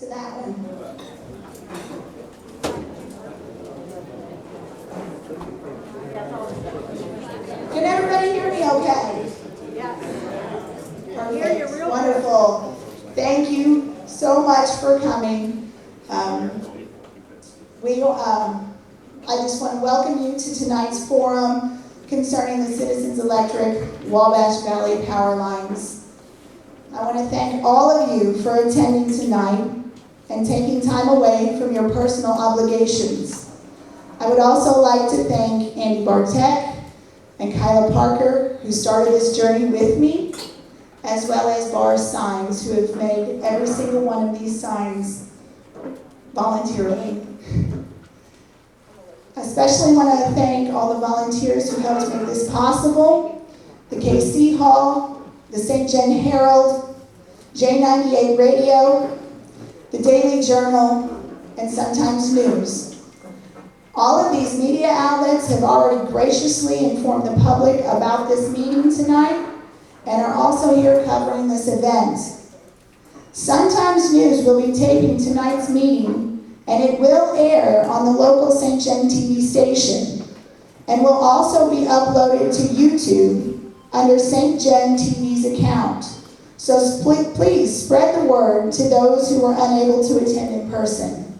to that one. Can everybody hear me okay? Yes. Perfect. Wonderful. Thank you so much for coming. I just want to welcome you to tonight's forum concerning the Citizens Electric Wabash Valley Power Lines. I want to thank all of you for attending tonight and taking time away from your personal obligations. I would also like to thank Andy Bartek and Kyla Parker, who started this journey with me, as well as Bar Signs, who have made every single one of these signs voluntarily. I especially want to thank all the volunteers who helped make this possible: the KC Hall, the St. John Herald, J98 Radio, the Daily Journal, and Sometimes News. All of these media outlets have already graciously informed the public about this meeting tonight and are also here covering this event. Sometimes News will be taping tonight's meeting, and it will air on the local St. John TV station and will also be uploaded to YouTube under St. John TV's account. So please spread the word to those who are unable to attend in person.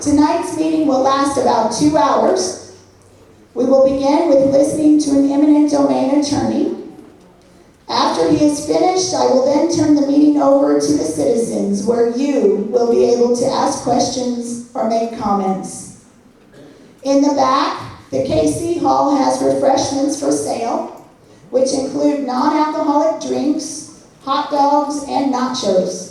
Tonight's meeting will last about 2 hours. We will begin with listening to an eminent domain attorney. After he is finished, I will then turn the meeting over to the citizens, where you will be able to ask questions or make comments. In the back, the KC Hall has refreshments for sale, which include non-alcoholic drinks, hot dogs, and nachos.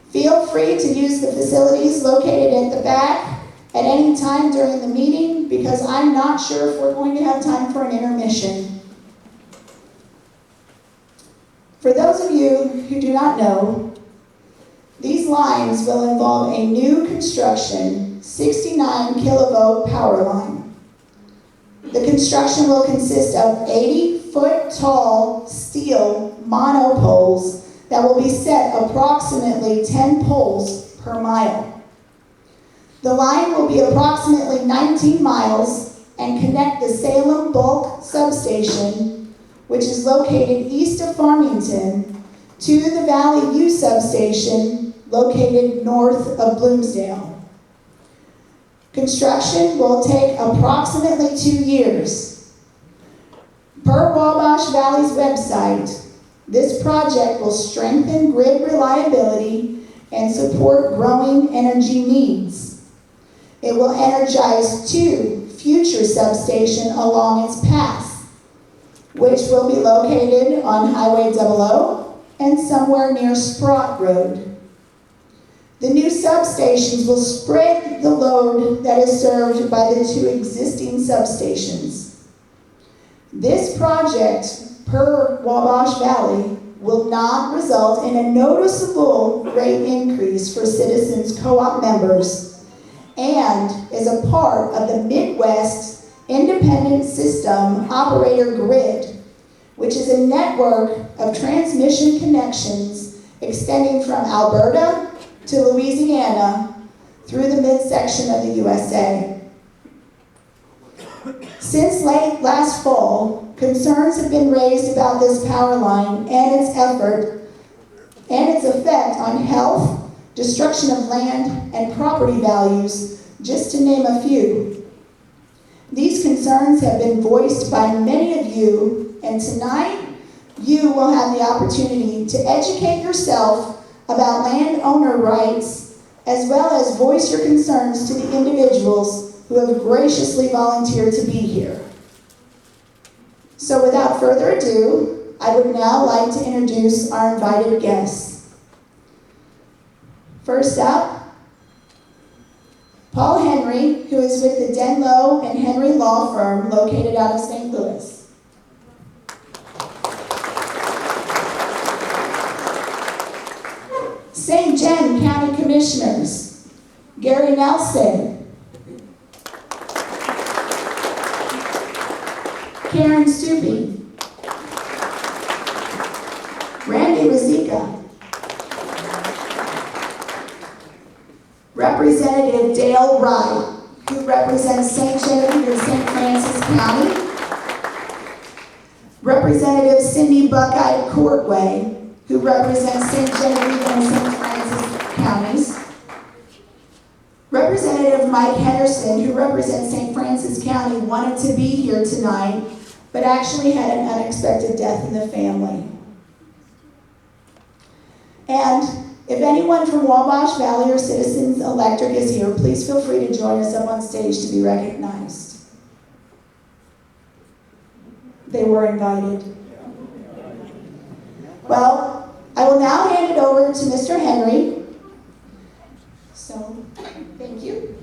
Feel free to use the facilities located at the back at any time during the meeting, because I'm not sure if we're going to have time for an intermission. For those of you who do not know, these lines will involve a new construction 69 kilovolt power line. The construction will consist of 80-foot tall steel monopoles that will be set approximately 10 poles per mile. The line will be approximately 19 miles and connect the Salem Bulk Substation, which is located east of Farmington, to the Valley U Substation, located north of Bloomsdale. Construction will take approximately 2 years. Per Wabash Valley's website, this project will strengthen grid reliability and support growing energy needs. It will energize 2 future substations along its path, which will be located on Highway 00 and somewhere near Sprott Road. The new substations will spread the load that is served by the 2 existing substations. This project, per Wabash Valley, will not result in a noticeable rate increase for Citizens CoOp members and is a part of the Midwest Independent System Operator Grid, which is a network of transmission connections extending from Alberta to Louisiana through the midsection of the USA. Since late last fall, concerns have been raised about this power line and its effect on health, destruction of land, and property values, just to name a few. These concerns have been voiced by many of you, and tonight you will have the opportunity to educate yourself about landowner rights, as well as voice your concerns to the individuals who have graciously volunteered to be here. So without further ado, I would now like to introduce our invited guests. First up, Paul Henry, who is with the Denlow and Henry Law Firm located out of St. Louis. St. John County Commissioners, Gary Nelson, Karen Stupy, Randy Rosica, Representative Dale Wright, who represents St. Genevieve and St. Francis County. Representative Cindy Buckeye Courtway, who represents St. Genevieve and St. Francis counties. Representative Mike Henderson, who represents St. Francis County, wanted to be here tonight, but actually had an unexpected death in the family. And if anyone from Wabash Valley or Citizens Electric is here, please feel free to join us up on stage to be recognized. They were invited. Well, I will now hand it over to Mr. Henry. So, thank you.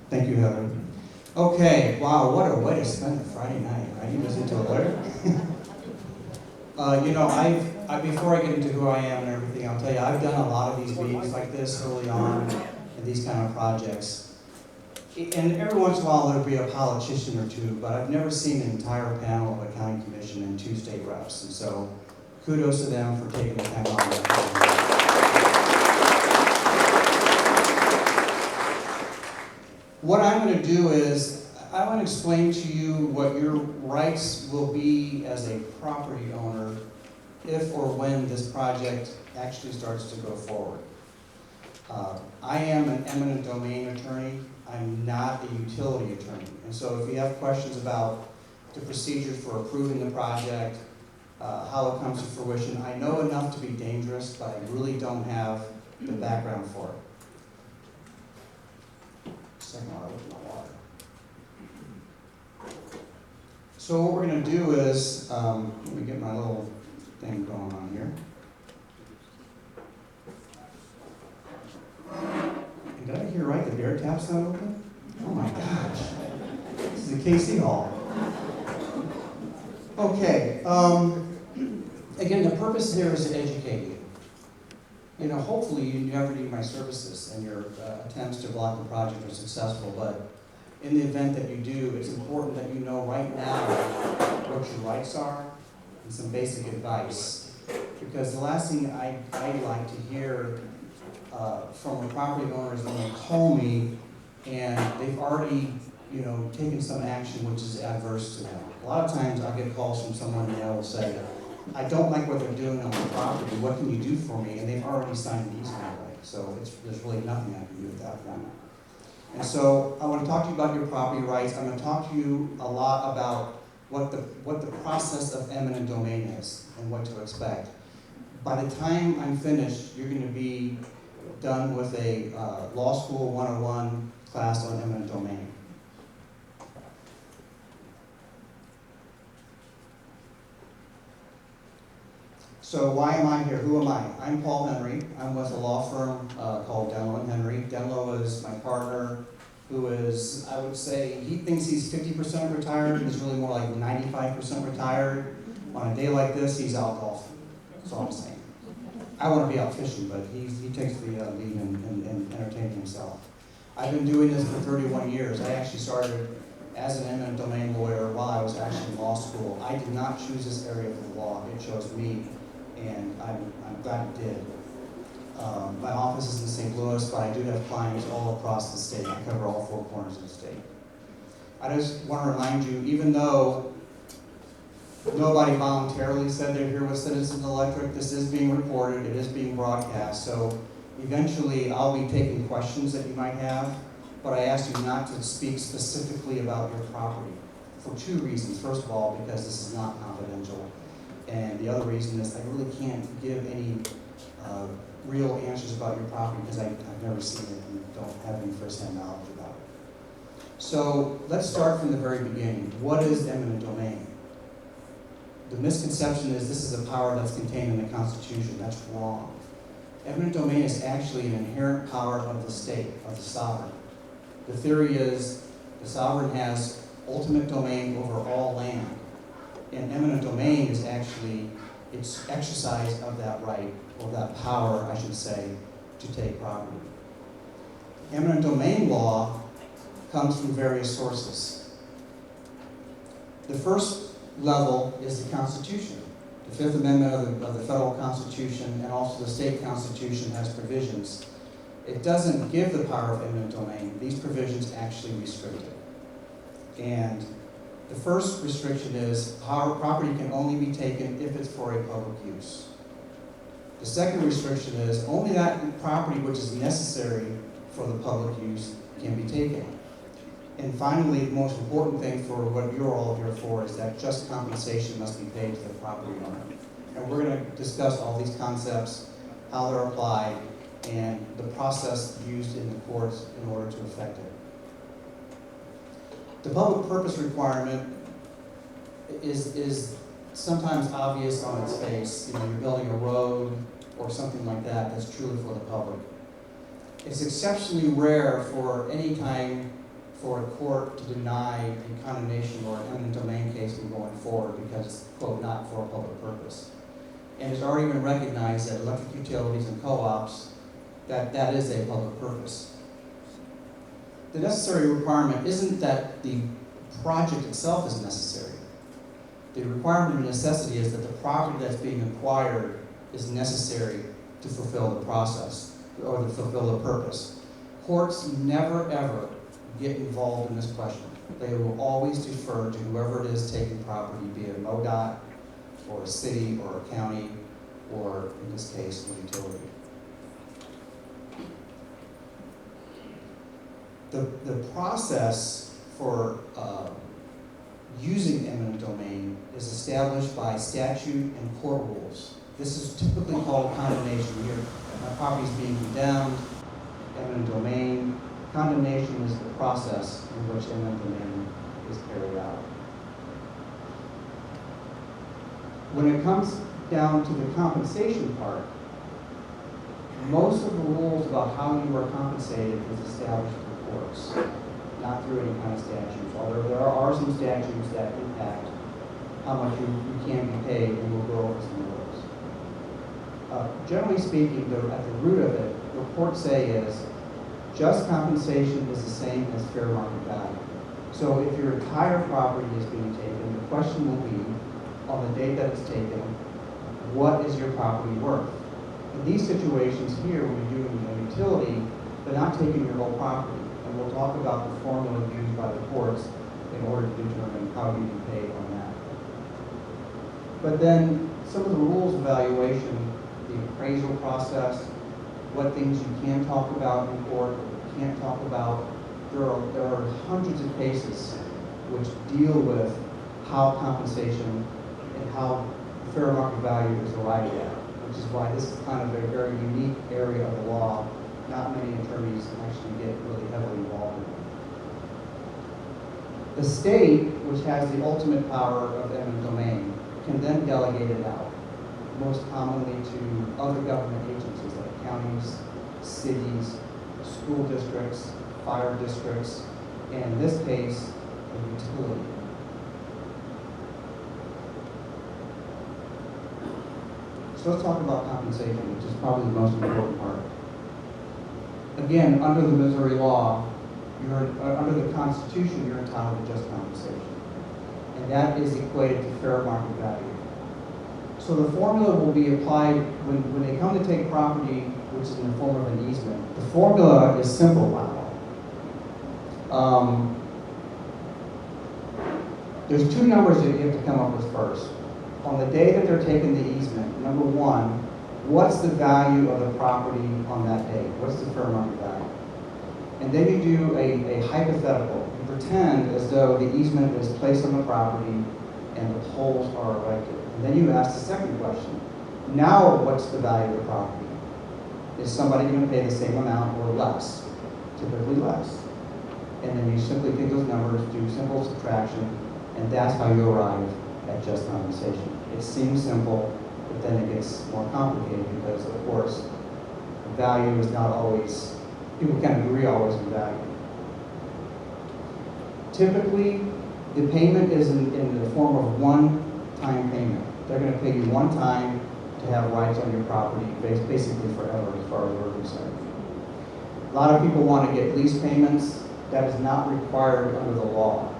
Thank you, Heather. Okay, wow, what a way to spend a Friday night, right? You listen to a lawyer? You know, before I get into who I am and everything, I'll tell you, I've done a lot of these meetings like this early on in these kind of projects. And every once in a while there'll be a politician or two, but I've never seen an entire panel of a county commission and 2 state reps. And so kudos to them for taking the time out. What I'm going to do is, I want to explain to you what your rights will be as a property owner if or when this project actually starts to go forward. I am an eminent domain attorney. I'm not a utility attorney. And so if you have questions about the procedures for approving the project, how it comes to fruition, I know enough to be dangerous, but I really don't have the background for it. Second while I look at my water. So what we're going to do is, let me get my little thing going on here. And did I hear right, the bear tap's not open? Oh my gosh. This is a KC Hall. Okay, again, the purpose here is to educate you. You know, hopefully you never need my services and your attempts to block the project are successful, but in the event that you do, it's important that you know right now what your rights are and some basic advice. Because the last thing I like to hear from a property owner is when they call me and they've already, you know, taken some action which is adverse to them. A lot of times I'll get calls from someone and they will say, I don't like what they're doing on the property, what can you do for me? And they've already signed an easement away, so there's really nothing I can do at that point. And so I want to talk to you about your property rights. I'm going to talk to you a lot about what the process of eminent domain is and what to expect. By the time I'm finished, you're going to be done with a Law School 101 class on eminent domain. So why am I here? Who am I? I'm Paul Henry. I'm with a law firm called Denlow & Henry. Denlow is my partner, who is, I would say, he thinks he's 50% retired. He's really more like 95% retired. On a day like this, he's out golfing. That's all I'm saying. I want to be out fishing, but he takes the lead in entertaining himself. I've been doing this for 31 years. I actually started as an eminent domain lawyer while I was actually in law school. I did not choose this area for the law. It chose me. And I'm glad it did. My office is in St. Louis, but I do have clients all across the state. I cover all 4 corners of the state. I just want to remind you, even though nobody voluntarily said they're here with Citizens Electric, this is being recorded, it is being broadcast, so eventually I'll be taking questions that you might have, but I ask you not to speak specifically about your property for 2 reasons. First of all, because this is not confidential. And the other reason is I really can't give any real answers about your property because I've never seen it and don't have any first-hand knowledge about it. So let's start from the very beginning. What is eminent domain? The misconception is this is a power that's contained in the Constitution. That's wrong. Eminent domain is actually an inherent power of the state, of the sovereign. The theory is the sovereign has ultimate domain over all land. And eminent domain is actually its exercise of that right, or that power, I should say, to take property. Eminent domain law comes from various sources. The first level is the Constitution. The Fifth Amendment of the federal Constitution and also the state Constitution has provisions. It doesn't give the power of eminent domain. These provisions actually restrict it. And the first restriction is property can only be taken if it's for a public use. The second restriction is only that property which is necessary for the public use can be taken. And finally, the most important thing for what you're all here for is that just compensation must be paid to the property owner. And we're going to discuss all these concepts, how they're applied, and the process used in the courts in order to effect it. The public purpose requirement is sometimes obvious on its face. You know, you're building a road or something like that that's truly for the public. It's exceptionally rare for any time for a court to deny a condemnation or an eminent domain case from going forward because it's, quote, not for a public purpose. And it's already been recognized that electric utilities and co-ops, that is a public purpose. The necessary requirement isn't that the project itself is necessary. The requirement of necessity is that the property that's being acquired is necessary to fulfill the process or to fulfill the purpose. Courts never ever get involved in this question. They will always defer to whoever it is taking property, be it a MoDOT or a city or a county or, in this case, a utility. The process for using eminent domain is established by statute and court rules. This is typically called condemnation. Here, my property is being condemned, eminent domain. Condemnation is the process in which eminent domain is carried out. When it comes down to the compensation part, most of the rules about how you are compensated is established through courts, not through any kind of statutes. Although there are some statutes that impact how much you can be paid, and we'll go over some of those. Generally speaking, at the root of it, what courts say is just compensation is the same as fair market value. So if your entire property is being taken, the question will be, on the date that it's taken, what is your property worth? In these situations here, when you're doing a utility, they're not taking your whole property. And we'll talk about the formula used by the courts in order to determine how you can pay on that. But then some of the rules of valuation, the appraisal process, what things you can talk about in court, what you can't talk about. There are hundreds of cases which deal with how compensation and how fair market value is arrived at, which is why this is kind of a very unique area of the law. Not many attorneys actually get really heavily involved in it. The state, which has the ultimate power of eminent domain, can then delegate it out, most commonly to other government agencies like counties, cities, school districts, fire districts, and in this case, a utility. So let's talk about compensation, which is probably the most important part. Again, under the Missouri law, under the Constitution, you're entitled to just compensation. And that is equated to fair market value. So the formula will be applied when they come to take property, which is in the form of an easement. The formula is simple now. There's two numbers that you have to come up with first. On the day that they're taking the easement, number one, what's the value of the property on that day? What's the fair market value? And then you do a hypothetical. You pretend as though the easement is placed on the property and the poles are erected. And then you ask the second question. Now what's the value of the property? Is somebody going to pay the same amount or less? Typically less. And then you simply take those numbers, do simple subtraction, and that's how you arrive at just compensation. It seems simple, but then it gets more complicated because, of course, value is not always, people can't agree always on value. Typically, the payment is in the form of one-time payment. They're going to pay you one time to have rights on your property, basically forever, as far as we're concerned. A lot of people want to get lease payments. That is not required under the law.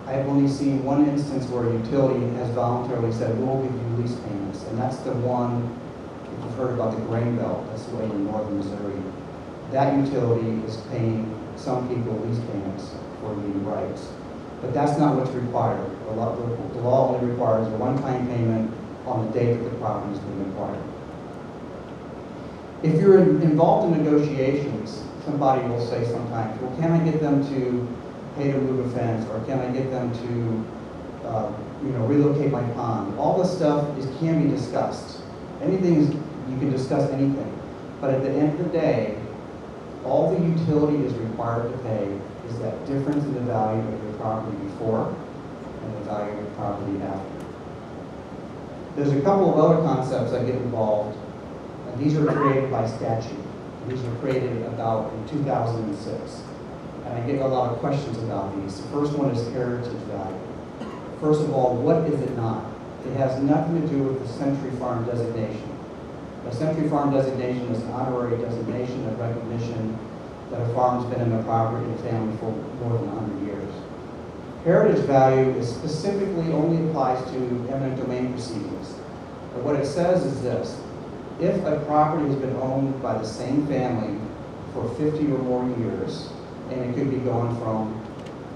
I have only seen one instance where a utility has voluntarily said, we'll give you lease payments, and that's the one, if you've heard about the grain belt, that's the way in northern Missouri. That utility is paying some people lease payments for the rights. But that's not what's required. The law only requires a one-time payment on the date that the property is being acquired. If you're involved in negotiations, somebody will say sometimes, well, can I get them to pay to move a fence, or can I get them to relocate my pond? All this stuff can be discussed. You can discuss anything. But at the end of the day, all the utility is required to pay is that difference in the value of your property before and the value of your property after. There's a couple of other concepts that get involved, and these are created by statute. These were created about in 2006. And I get a lot of questions about these. The first one is heritage value. First of all, what is it not? It has nothing to do with the Century Farm designation. The Century Farm designation is an honorary designation of recognition that a farm's been in the property and family for more than 100 years. Heritage value is specifically only applies to eminent domain proceedings. And what it says is this: if a property has been owned by the same family for 50 or more years, and it could be going from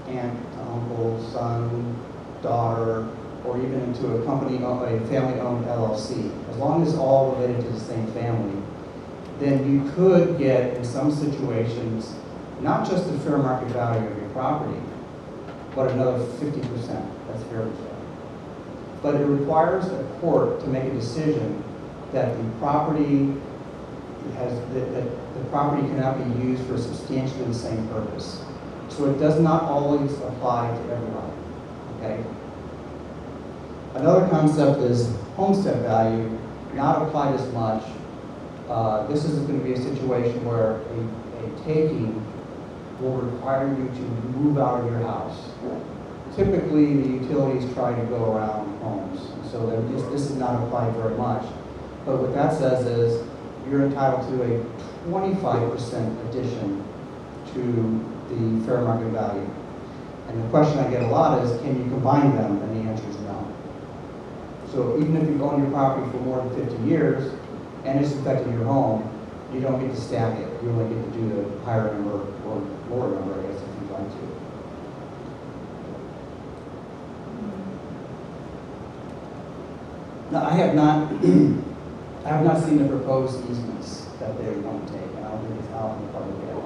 aunt to uncle, son, daughter, or even into a family-owned LLC. As long as all related to the same family, then you could get, in some situations, not just the fair market value of your property, but another 50%. That's heritage value. But it requires a court to make a decision that the property the property cannot be used for substantially the same purpose. So it does not always apply to everybody. Okay? Another concept is homestead value, not applied as much. This is going to be a situation where a taking will require you to move out of your house. Typically, the utilities try to go around homes, so this is not applied very much. But what that says is you're entitled to a 25% addition to the fair market value. And the question I get a lot is, can you combine them? And the answer is no. So even if you've owned your property for more than 50 years, and it's affected your home, you don't get to stack it. You only get to do the higher number or lower number, I guess, if you'd like to. Now, I have not seen the proposed easements that they want to take, and I don't think it's out in the public yet.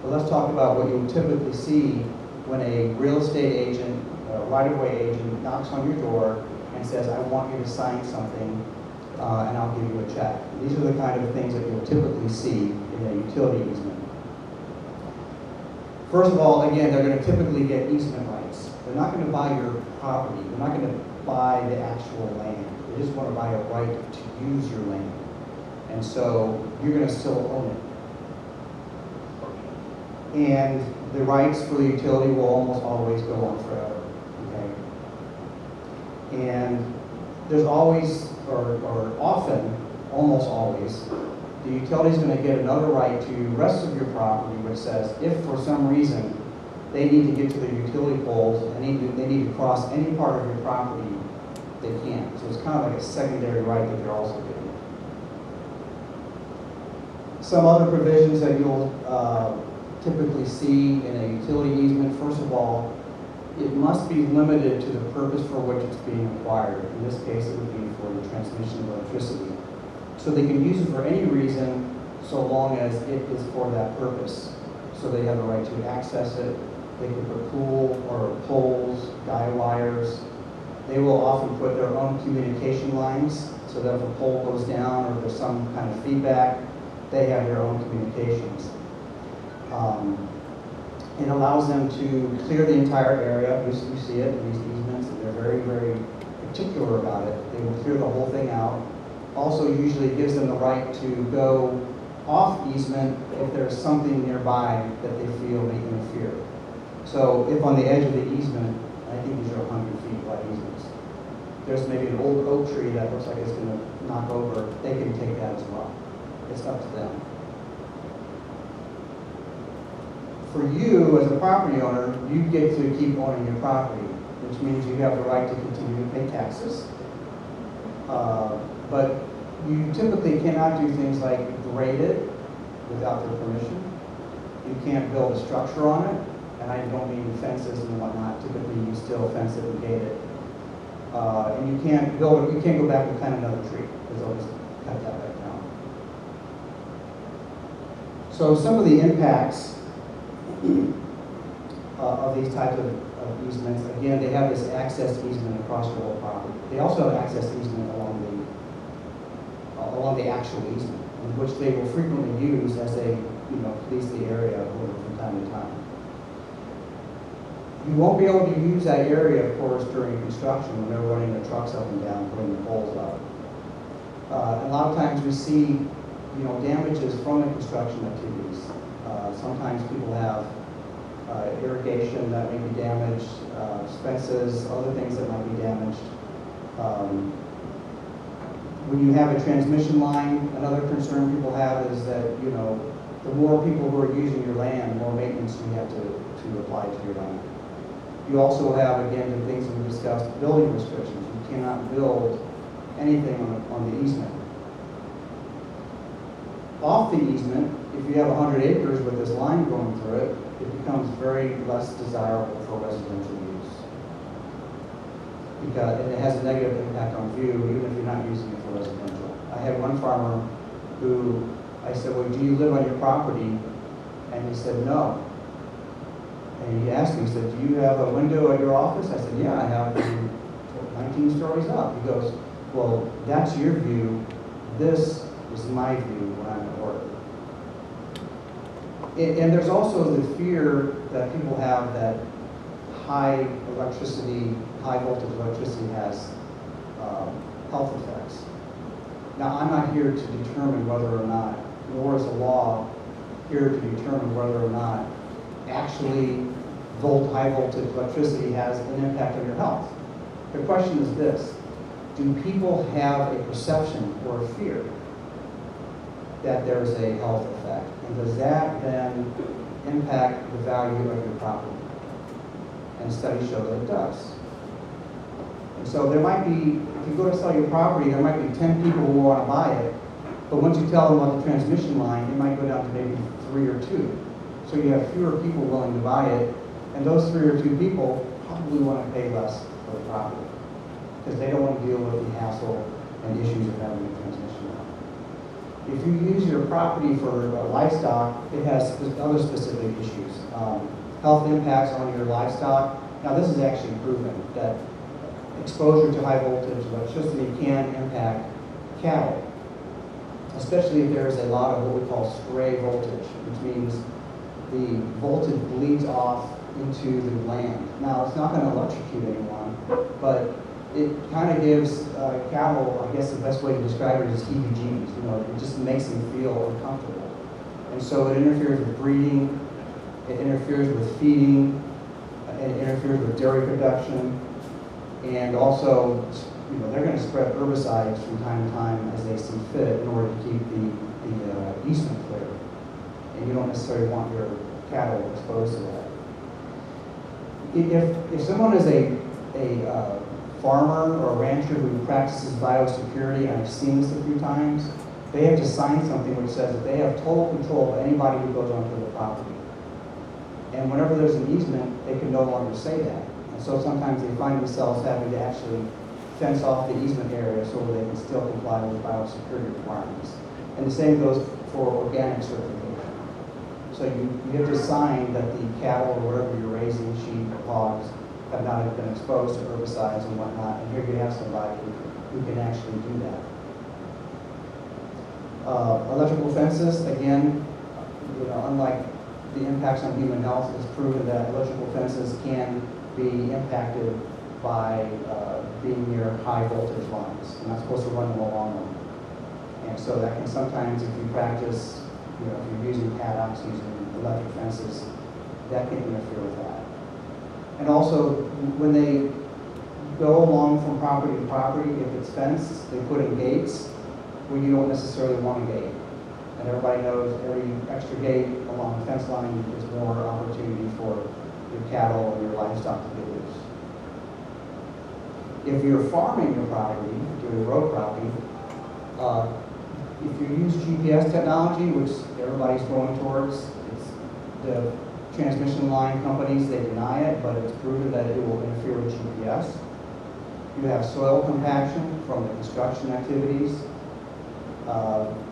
But let's talk about what you'll typically see when a real estate agent, a right-of-way agent, knocks on your door and says, I want you to sign something, and I'll give you a check. These are the kind of things that you'll typically see in a utility easement. First of all, again, they're going to typically get easement rights. They're not going to buy your property. They're not going to buy the actual land. They just want to buy a right to use your land. And so you're going to still own it. And the rights for the utility will almost always go on forever. Okay? And there's always, or often, almost always, the utility is going to get another right to the rest of your property, which says if for some reason they need to get to the utility poles and they need to cross any part of your property, they can. So it's kind of like a secondary right that they're also getting. Some other provisions that you'll typically see in a utility easement, first of all, it must be limited to the purpose for which it's being acquired. In this case, it would be for the transmission of electricity. So they can use it for any reason so long as it is for that purpose. So they have the right to access it. They can put poles, guy wires. They will often put their own communication lines so that if a pole goes down or there's some kind of feedback, they have their own communications. It allows them to clear the entire area. You see it in these easements, and they're very, very particular about it. They will clear the whole thing out. Also, usually gives them the right to go off easement if there's something nearby that they feel may interfere. So if on the edge of the easement, I think these are 100 feet wide easements. there's maybe an old oak tree that looks like it's gonna knock over, they can take that as well. It's up to them. For you, as a property owner, you get to keep owning your property, which means you have the right to continue to pay taxes. But you typically cannot do things like grade it without their permission. You can't build a structure on it, and I don't mean fences and whatnot. Typically, you still fence it and gate it. And you can't build it, you can't go back and plant another tree, because they'll just cut that back down. So some of the impacts of these types of easements, again, they have this access easement across your whole property. They also have access easement along the actual easement, which they will frequently use as they, police the area from time to time. You won't be able to use that area, of course, during construction when they're running the trucks up and down, putting the poles up. A lot of times we see, damages from the construction activities. Sometimes people have irrigation that may be damaged, fences, other things that might be damaged. When you have a transmission line, another concern people have is that, the more people who are using your land, the more maintenance you have to apply to your land. You also have, again, the things that we discussed, building restrictions. You cannot build anything on the easement. Off the easement, if you have 100 acres with this line going through it, it becomes very less desirable for residential use. Because it has a negative impact on view, even if you're not using it for residential. I had one farmer who, I said, well, do you live on your property? And he said, no. And he asked me, he said, do you have a window at your office? I said, yeah, I have 19 stories up. He goes, well, that's your view. This is my view when I'm at work. And there's also the fear that people have that high voltage electricity has health effects. Now, I'm not here to determine whether or not, nor is the law here to determine whether or not actually high voltage electricity has an impact on your health. The question is this: do people have a perception or a fear that there's a health effect? And does that then impact the value of your property? And studies show that it does. And so there might be, if you go to sell your property, there might be 10 people who want to buy it, but once you tell them about the transmission line, it might go down to maybe 3 or 2. So you have fewer people willing to buy it, and those 3 or 2 people probably want to pay less for the property because they don't want to deal with the hassle and issues of having a transmission line. If you use your property for livestock, it has other specific issues. Health impacts on your livestock. Now, this is actually proven that exposure to high voltage electricity can impact cattle, especially if there is a lot of what we call stray voltage, which means the voltage bleeds off into the land. Now, it's not going to electrocute anyone, but it kind of gives cattle, I guess the best way to describe it is heebie-jeebies. It just makes them feel uncomfortable. And so it interferes with breeding, it interferes with feeding, it interferes with dairy production, and also, they're going to spread herbicides from time to time as they see fit in order to keep the eastment clear. And you don't necessarily want your cattle exposed to that. If someone is a farmer or a rancher who practices biosecurity, and I've seen this a few times, they have to sign something which says that they have total control of anybody who goes onto the property. And whenever there's an easement, they can no longer say that. And so sometimes they find themselves having to actually fence off the easement area so they can still comply with biosecurity requirements. And the same goes for organic certification. So you have to sign that the cattle or whatever you're raising, sheep or hogs, have not been exposed to herbicides and whatnot, and here you have somebody who can actually do that. Electrical fences, again, unlike the impacts on human health, it's proven that electrical fences can be impacted by being near high voltage lines. You're not supposed to run them along them. And so that can sometimes, if you practice, if you're using paddocks, using electric fences, that can interfere with that. And also, when they go along from property to property. If it's fenced, they put in gates where you don't necessarily want a gate. And everybody knows every extra gate along the fence line is more opportunity for your cattle or your livestock to get loose. If you're farming your property, if you're road property, if you use GPS technology, which everybody's going towards, it's the transmission line companies, they deny it, but it's proven that it will interfere with GPS. You have soil compaction from the construction activities.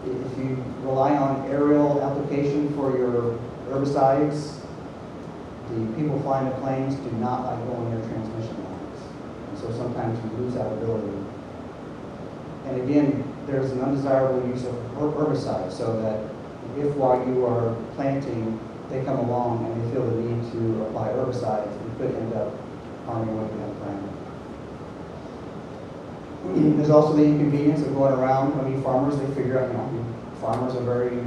If you rely on aerial application for your herbicides, the people flying the planes do not like going near transmission lines. And so sometimes you lose that ability. And again, there's an undesirable use of herbicides, so that if while you are planting, they come along and they feel the need to apply herbicides, you could end up harming what you have planted. There's also the inconvenience of going around. I mean, farmers, they figure out, farmers are very,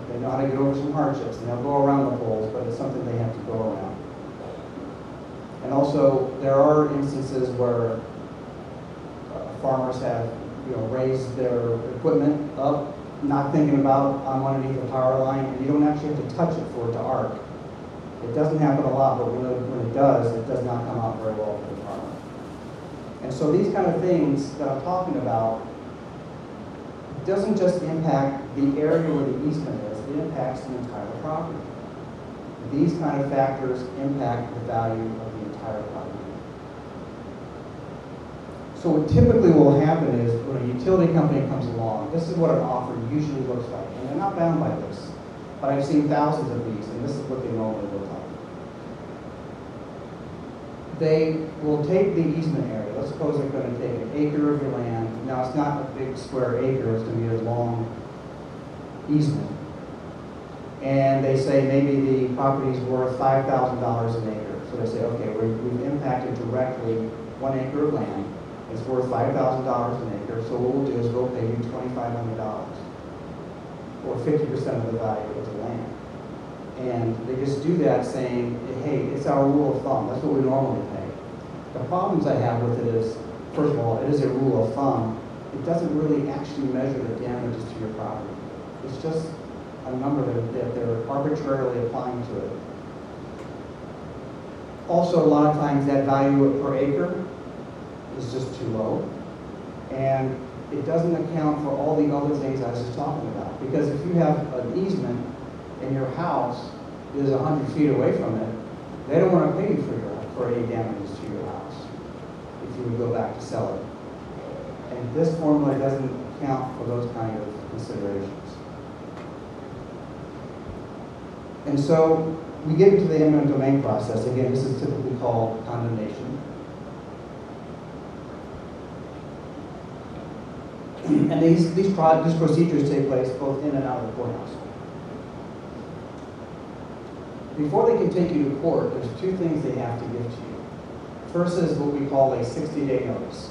they know how to get over some hardships, and they'll go around the poles, but it's something they have to go around. And also, there are instances where farmers have, raised their equipment up, not thinking about I'm underneath the power line, and you don't actually have to touch it for it to arc. It doesn't happen a lot, but when it does not come out very well for the farmer. And so these kind of things that I'm talking about doesn't just impact the area where the easement is, it impacts the entire property. These kind of factors impact the value of the entire property. So what typically will happen is when a utility company comes along, this is what an offer usually looks like. And they're not bound by this, but I've seen thousands of these, and this is what they normally look like. They will take the easement area. Let's suppose they're going to take an acre of your land. Now, it's not a big square acre. It's going to be a long easement. And they say maybe the property's worth $5,000 an acre. So they say, okay, we've impacted directly 1 acre of land. It's worth $5,000 an acre. So what we'll do is we'll pay you $2,500, or 50% of the value of the land. And they just do that saying, hey, it's our rule of thumb. That's what we normally pay. The problems I have with it is, first of all, it is a rule of thumb. It doesn't really actually measure the damages to your property. It's just a number that they're arbitrarily applying to it. Also, a lot of times that value per acre is just too low. And it doesn't account for all the other things I was just talking about. Because if you have an easement and your house is 100 feet away from it, they don't want to pay you for any damages to your house if you would go back to sell it. And this formula doesn't account for those kind of considerations. And so we get into the eminent domain process. Again, this is typically called condemnation. And these procedures take place both in and out of the courthouse. Before they can take you to court, there's two things they have to give to you. First is what we call a 60-day notice.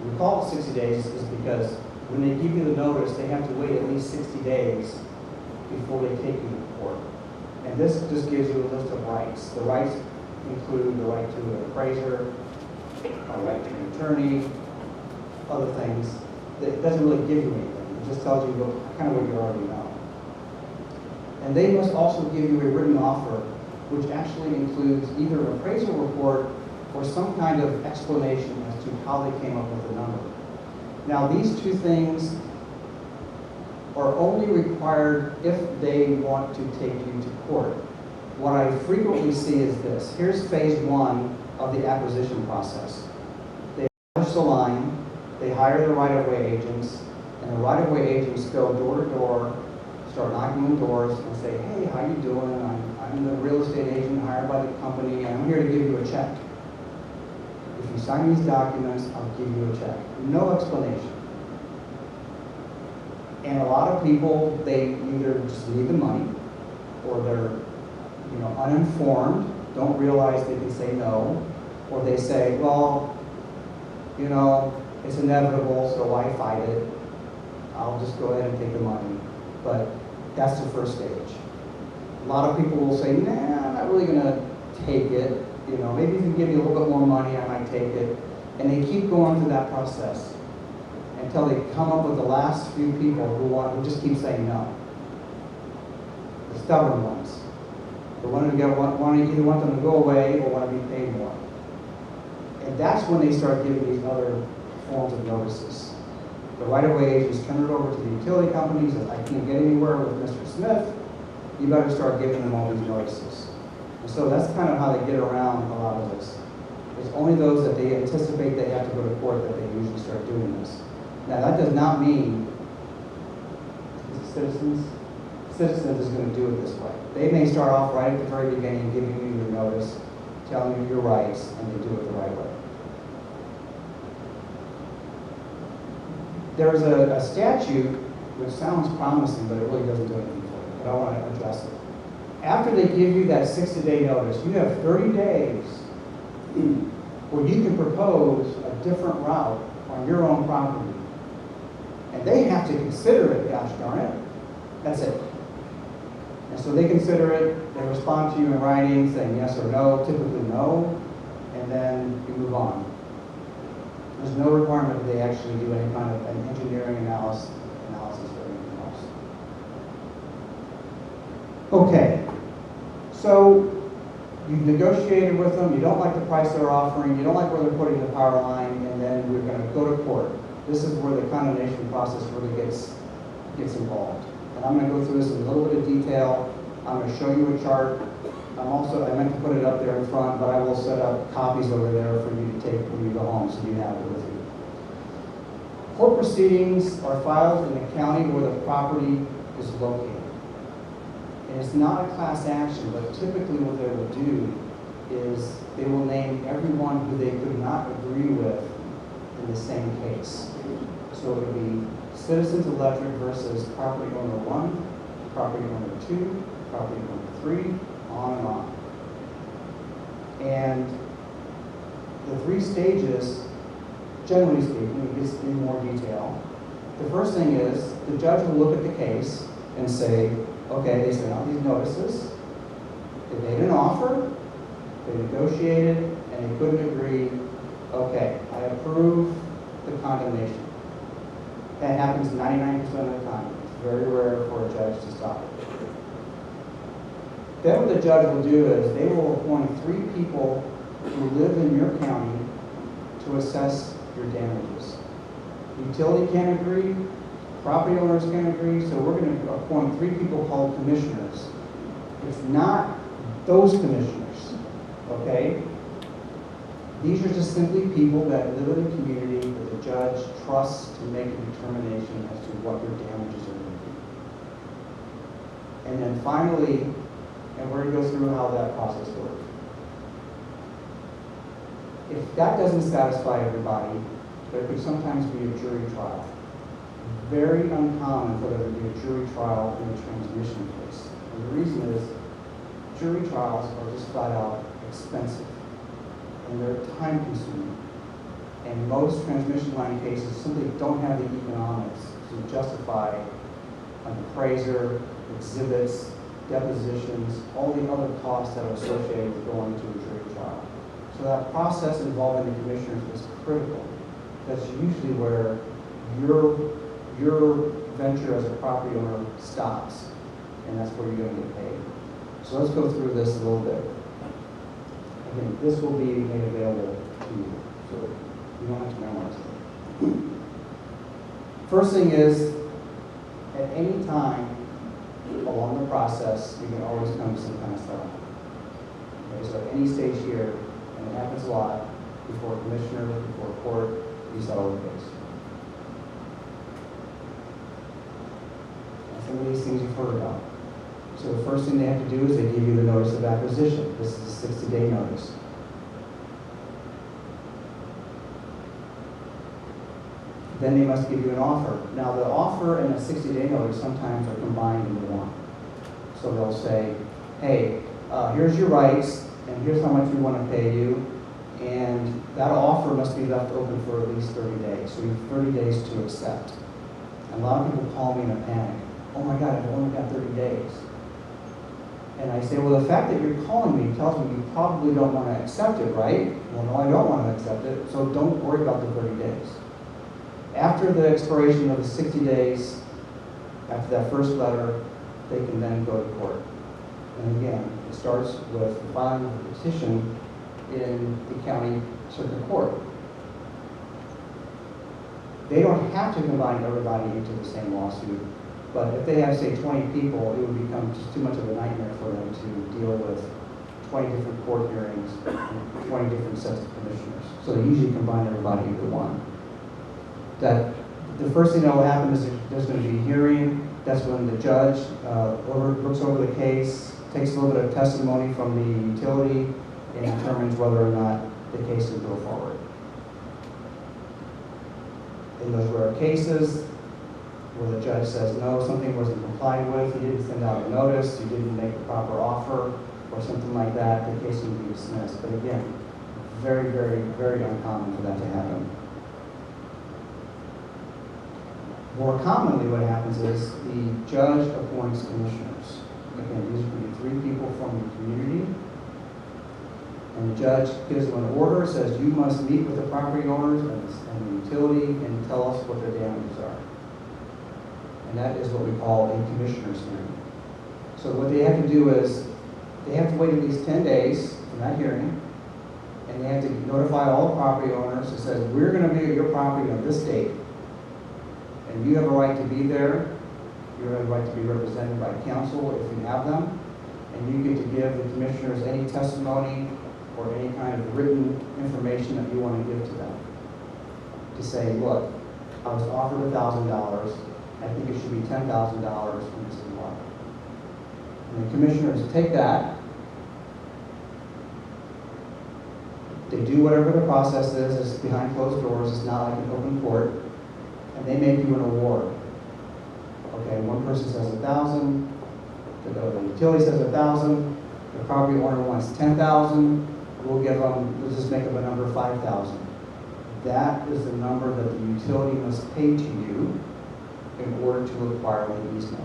We call it 60 days is because when they give you the notice, they have to wait at least 60 days before they take you to court. And this just gives you a list of rights. The rights include the right to an appraiser, a right to an attorney, other things. It doesn't really give you anything. It just tells you kind of what you already know. And they must also give you a written offer, which actually includes either an appraisal report or some kind of explanation as to how they came up with the number. Now, these two things are only required if they want to take you to court. What I frequently see is this. Here's phase one of the acquisition process. They establish the line, they hire the right-of-way agents, and the right-of-way agents go door to door, start knocking on doors and say, hey, how you doing? I'm the real estate agent hired by the company, and I'm here to give you a check. If you sign these documents, I'll give you a check. No explanation. And a lot of people, they either just need the money, or they're uninformed, don't realize they can say no, or they say, well, it's inevitable, so why fight it? I'll just go ahead and take the money. But that's the first stage. A lot of people will say, nah, I'm not really going to take it. You know, maybe if you give me a little bit more money, I might take it. And they keep going through that process until they come up with the last few people who just keep saying no. The stubborn ones. The one who either want them to go away or want to be paid more. And that's when they start giving these other forms of notices. The right-of-way agents turn it over to the utility companies. If I can't get anywhere with Mr. Smith, you better start giving them all these notices. And so that's kind of how they get around a lot of this. It's only those that they anticipate they have to go to court that they usually start doing this. Now that does not mean citizens is going to do it this way. They may start off right at the very beginning giving you your notice, telling you your rights, and they do it the right way. There's a statute which sounds promising, but it really doesn't do anything for you. But I want to address it. After they give you that 60-day notice, you have 30 days where you can propose a different route on your own property. And they have to consider it, gosh darn it. That's it. And so they consider it, they respond to you in writing saying yes or no, typically no, and then you move on. There's no requirement that they actually do any kind of an engineering analysis or anything else. Okay, so you've negotiated with them, you don't like the price they're offering, you don't like where they're putting the power line, and then we're going to go to court. This is where the condemnation process really gets involved. And I'm going to go through this in a little bit of detail. I'm going to show you a chart. I meant to put it up there in front, but I will set up copies over there for you to take when you go home so you have it with you. Court proceedings are filed in the county where the property is located. And it's not a class action, but typically what they will do is they will name everyone who they could not agree with in the same case. So it would be Citizens Electric versus property owner 1, property owner 2, property owner 3, on and on. And the 3 stages, generally speaking, it gets in more detail. The first thing is the judge will look at the case and say, okay, they sent out these notices, they made an offer, they negotiated, and they couldn't agree. Okay, I approve the condemnation. That happens 99% of the time. It's very rare for a judge to stop it. Then what the judge will do is they will appoint 3 people who live in your county to assess your damages. Utility can't agree, property owners can't agree, so we're going to appoint 3 people called commissioners. It's not those commissioners, okay? These are just simply people that live in a community that the judge trusts to make a determination as to what your damages are going to be. And then finally, and we're going to go through how that process works. If that doesn't satisfy everybody, there could sometimes be a jury trial. Very uncommon for there to be a jury trial in a transmission case. And the reason is jury trials are just flat out expensive. And they're time consuming. And most transmission line cases simply don't have the economics to justify an appraiser, exhibits, depositions, all the other costs that are associated with going to a jury trial. So that process involving the commissioners is critical. That's usually where your venture as a property owner stops, and that's where you're going to get paid. So let's go through this a little bit. Again, this will be made available to you, so you don't have to memorize it. First thing is, at any time along the process, you can always come to some kind of settlement. Okay, so at any stage here, and it happens a lot, before a commissioner, before a court, you settle the case. And some of these things you've heard about. So the first thing they have to do is they give you the notice of acquisition. This is a 60-day notice. Then they must give you an offer. Now the offer and a 60-day notice sometimes are combined into one. So they'll say, hey, here's your rights, and here's how much we want to pay you, and that offer must be left open for at least 30 days. So you have 30 days to accept. And a lot of people call me in a panic. Oh my God, I've only got 30 days. And I say, well, the fact that you're calling me tells me you probably don't want to accept it, right? Well, no, I don't want to accept it, so don't worry about the 30 days. After the expiration of the 60 days, after that first letter, they can then go to court. And again, it starts with the filing of a petition in the county circuit court. They don't have to combine everybody into the same lawsuit, but if they have, say, 20 people, it would become just too much of a nightmare for them to deal with 20 different court hearings and 20 different sets of commissioners. So they usually combine everybody into one. That the first thing that will happen is there's going to be a hearing. That's when the judge looks over the case, takes a little bit of testimony from the utility, and determines whether or not the case will go forward. In those rare cases where the judge says, no, something wasn't complied with, you didn't send out a notice, you didn't make a proper offer, or something like that, the case will be dismissed. But again, very, very, very uncommon for that to happen. More commonly, what happens is the judge appoints commissioners. Again, these would be 3 people from the community. And the judge gives them an order, says you must meet with the property owners and the utility and tell us what their damages are. And that is what we call a commissioner's hearing. So what they have to do is, they have to wait at least 10 days from that hearing, and they have to notify all the property owners that says, we're going to be at your property on this date. And you have a right to be there. You have a right to be represented by counsel if you have them. And you get to give the commissioners any testimony or any kind of written information that you want to give to them. To say, look, I was offered $1,000. I think it should be $10,000 from this and why. And the commissioners take that. They do whatever the process is. It's behind closed doors. It's not like an open court. And they make you an award. Okay, one person says 1,000, the utility says 1,000, the property owner wants 10,000, we'll just make up a number 5,000. That is the number that the utility must pay to you in order to acquire the easement.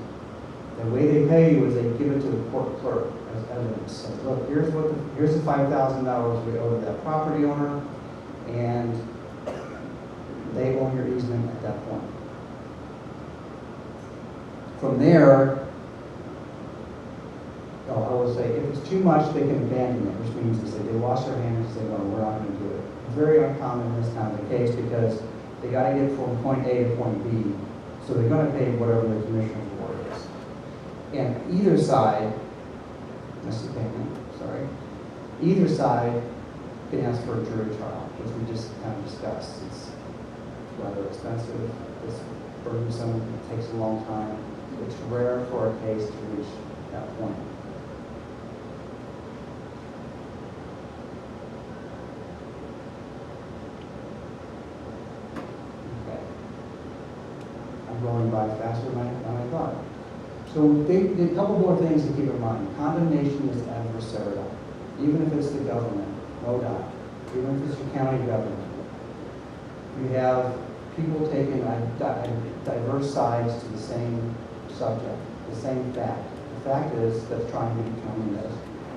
The way they pay you is they give it to the court clerk as evidence. So, look, here's the $5,000 we owe to that property owner, and they own your easement at that point. From there, I will say, if it's too much, they can abandon it, which means they wash their hands and say, no, we're not going to do it. Very uncommon in this kind of a case because they got to get from point A to point B, so they're going to pay whatever the commissioner's award is. And either side, either side can ask for a jury trial, which we just kind of discussed. It's rather expensive, it's burdensome, it takes a long time. It's rare for a case to reach that point. Okay. I'm going by faster than I thought. So a couple more things to keep in mind. Condemnation is adversarial, even if it's the government, no doubt. Even if it's the county government. You have people taking diverse sides to the same subject, the same fact. The fact is that's trying to determine this.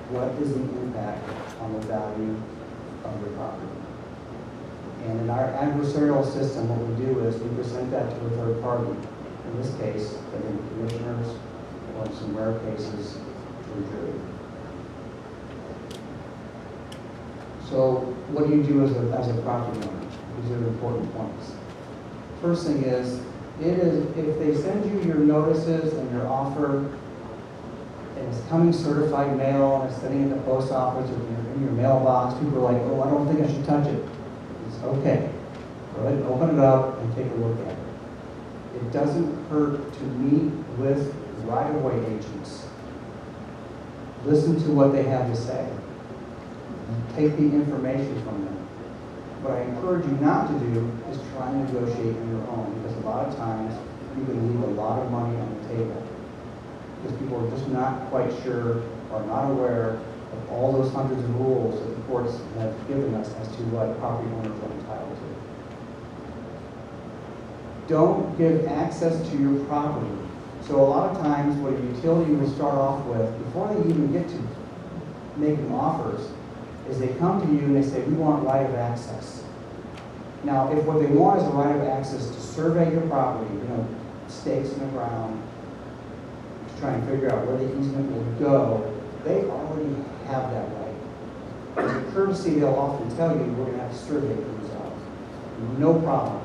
What is the impact on the value of your property? And in our adversarial system, what we do is we present that to a third party. In this case, the commissioners, or in some rare cases, to a jury. So what do you do as a property owner? These are the important points. First thing is, if they send you your notices and your offer, and it's coming certified mail, and it's sitting in the post office or in your mailbox, people are like, oh, I don't think I should touch it. It's okay. Go ahead and open it up and take a look at it. It doesn't hurt to meet with right-of-way agents. Listen to what they have to say. Take the information from them. What I encourage you not to do is try and negotiate on your own, because a lot of times you can leave a lot of money on the table because people are just not quite sure or not aware of all those hundreds of rules that the courts have given us as to what property owners are entitled to. Don't give access to your property So a lot of times what a utility will start off with, before they even get to making offers, is they come to you and they say, we want right of access. Now, if what they want is a right of access to survey your property, stakes in the ground, to try and figure out where the easement will go, they already have that right. As a courtesy, they'll often tell you, we're going to have to survey things out. No problem.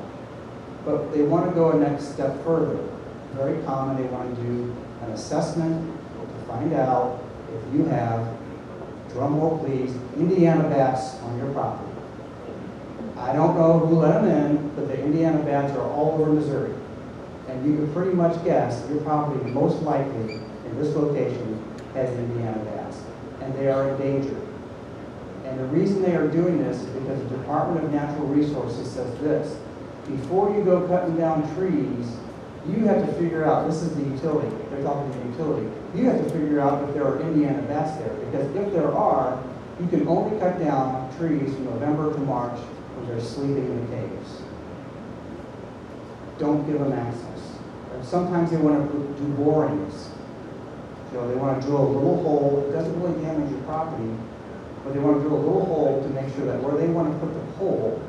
But they want to go a next step further. Very common, they want to do an assessment to find out if you have, drum roll please, Indiana bats on your property. I don't know who let them in, but the Indiana bats are all over Missouri. And you can pretty much guess your property most likely in this location has Indiana bats. And they are endangered. And the reason they are doing this is because the Department of Natural Resources says this: before you go cutting down trees, you have to figure out, this is the utility, they're talking to the utility, you have to figure out if there are Indiana bats there. Because if there are, you can only cut down trees from November to March when they're sleeping in the caves. Don't give them access. And sometimes they want to do borings. They want to drill a little hole. It doesn't really damage your property, but they want to drill a little hole to make sure that where they want to put the pole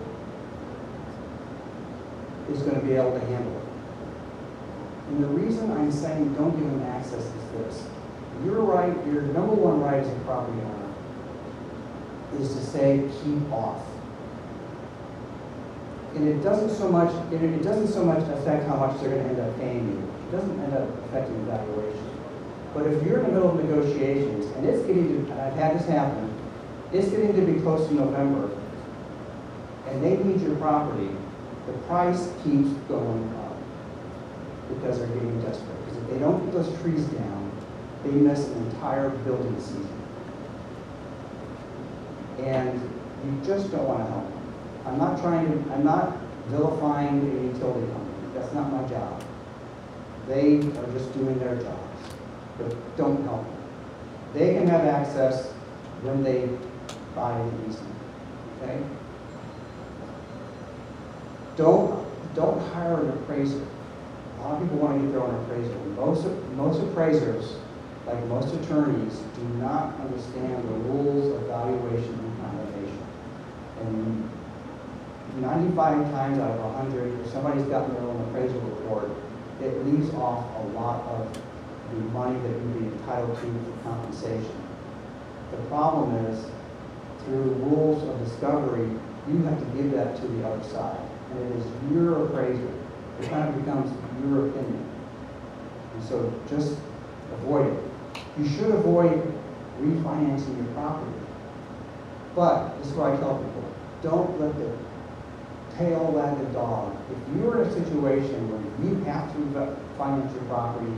is going to be able to handle it. And the reason I'm saying don't give them access is this. Your right, your number one right as a property owner is to say keep off. And it doesn't so much affect how much they're going to end up paying you. It doesn't end up affecting the valuation. But if you're in the middle of negotiations, and it's getting to, and I've had this happen, it's getting to be close to November, and they need your property, the price keeps going up because they're getting desperate. Because if they don't put those trees down, they miss an entire building season. And you just don't want to help them. I'm not vilifying a utility company. That's not my job. They are just doing their jobs. But don't help them. They can have access when they buy the easement. Okay? Don't hire an appraiser. A lot of people want to get their own appraiser. Most appraisers, like most attorneys, do not understand the rules of valuation and condemnation. And 95 times out of 100, if somebody's gotten their own appraisal report, it leaves off a lot of the money that you'd be entitled to for compensation. The problem is, through rules of discovery, you have to give that to the other side. And it is your appraisal. It kind of becomes your opinion. And so just avoid it. You should avoid refinancing your property. But this is what I tell people. Don't let the tail wag the dog. If you're in a situation where you have to finance your property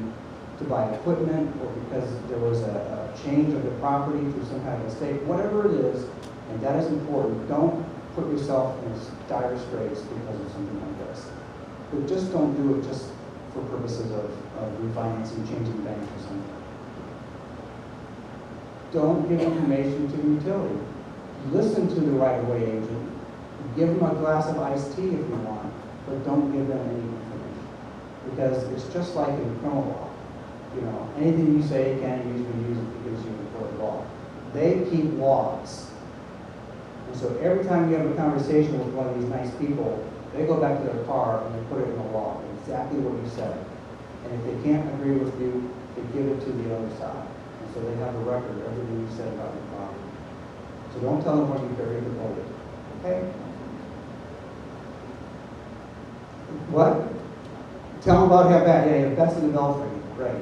to buy equipment or because there was a change of the property through some kind of estate, whatever it is, and that is important, don't put yourself in dire straits because of something like this. But just don't do it just for purposes of refinancing, changing banks or something. Don't give information to the utility. Listen to the right-of-way agent. Give them a glass of iced tea if you want, but don't give them any information. Because it's just like in criminal law. Anything you say can use, be used because you enforce the law. They keep laws. And so every time you have a conversation with one of these nice people, they go back to their car and they put it in the law, exactly what you said. And if they can't agree with you, they give it to the other side. And so they have a record of everything you said about your property. So don't tell them what you buried the bullet. Okay? What? Tell them about how bad, that's in the belfry, right.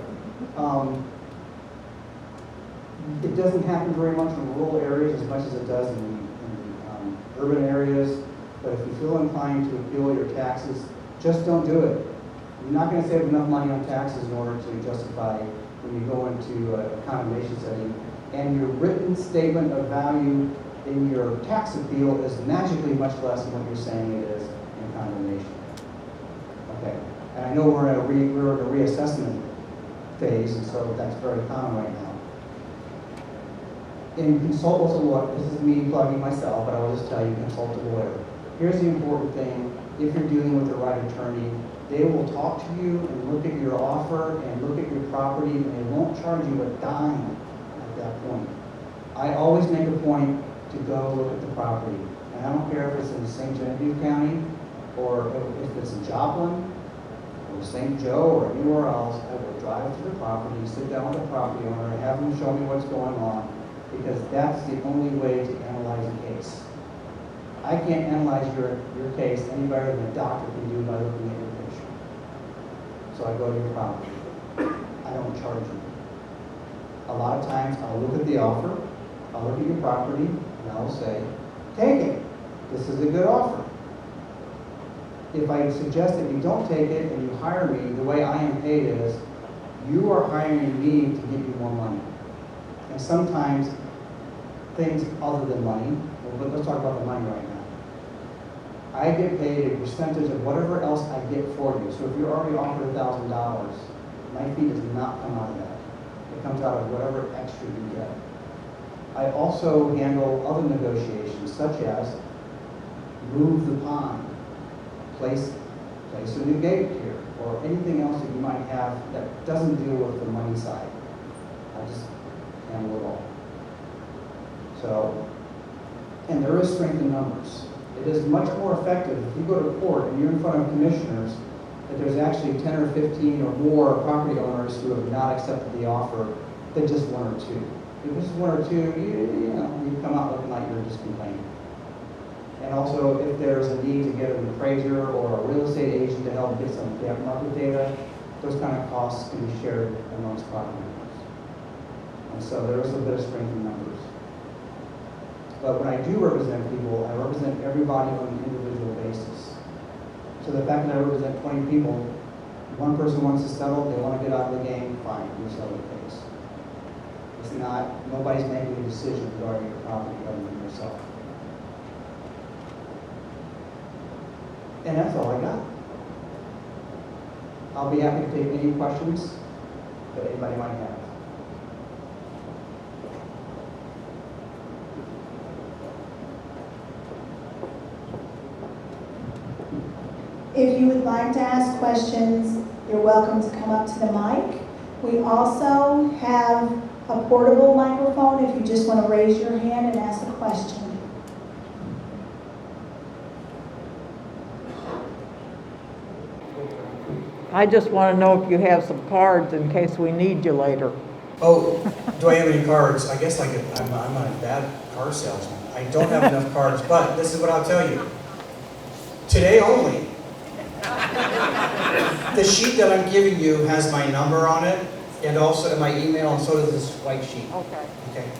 It doesn't happen very much in rural areas as much as it does in urban areas, but if you feel inclined to appeal your taxes, just don't do it. You're not going to save enough money on taxes in order to justify when you go into a condemnation setting, and your written statement of value in your tax appeal is magically much less than what you're saying it is in condemnation. Okay, and I know we're in a reassessment phase, and so that's very common right now. And consult with a lawyer. This is me plugging myself, but I will just tell you, consult a lawyer. Here's the important thing. if you're dealing with the right attorney, they will talk to you and look at your offer and look at your property, and they won't charge you a dime at that point. I always make a point to go look at the property. And I don't care if it's in St. Genevieve County, or if it's in Joplin, or St. Joe, or anywhere else. I will drive to the property, sit down with the property owner, and have them show me what's going on, because that's the only way to analyze a case. I can't analyze your case any better than a doctor can do by looking at your picture. So I go to your property. I don't charge you. A lot of times I'll look at the offer, I'll look at your property, and I'll say, take it. This is a good offer. If I suggest that you don't take it and you hire me, the way I am paid is, you are hiring me to give you more money. And sometimes things other than money, but let's talk about the money right now. I get paid a percentage of whatever else I get for you. So if you're already offered $1,000, my fee does not come out of that. It comes out of whatever extra you get. I also handle other negotiations, such as move the pond, place a new gate here, or anything else that you might have that doesn't deal with the money side. I just handle it all. So, and there is strength in numbers. It is much more effective if you go to court and you're in front of commissioners that there's actually 10 or 15 or more property owners who have not accepted the offer than just one or two. If it's one or two, you come out looking like you're just complaining. And also, if there's a need to get an appraiser or a real estate agent to help get some market data, those kind of costs can be shared amongst property owners. And so there is a bit of strength in numbers. But when I do represent people, I represent everybody on an individual basis. So the fact that I represent 20 people, one person wants to settle, they want to get out of the game, fine, you settle the case. It's not, nobody's making a decision regarding your property other than yourself. And that's all I got. I'll be happy to take any questions that anybody might have. If you would like to ask questions, you're welcome to come up to the mic. We also have a portable microphone if you just want to raise your hand and ask a question. I just want to know if you have some cards in case we need you later. Oh, do I have any cards? I guess I'm a bad car salesman. I don't have enough cards, but this is what I'll tell you. Today only, the sheet that I'm giving you has my number on it, and also my email, and so does this white sheet. Okay. Okay.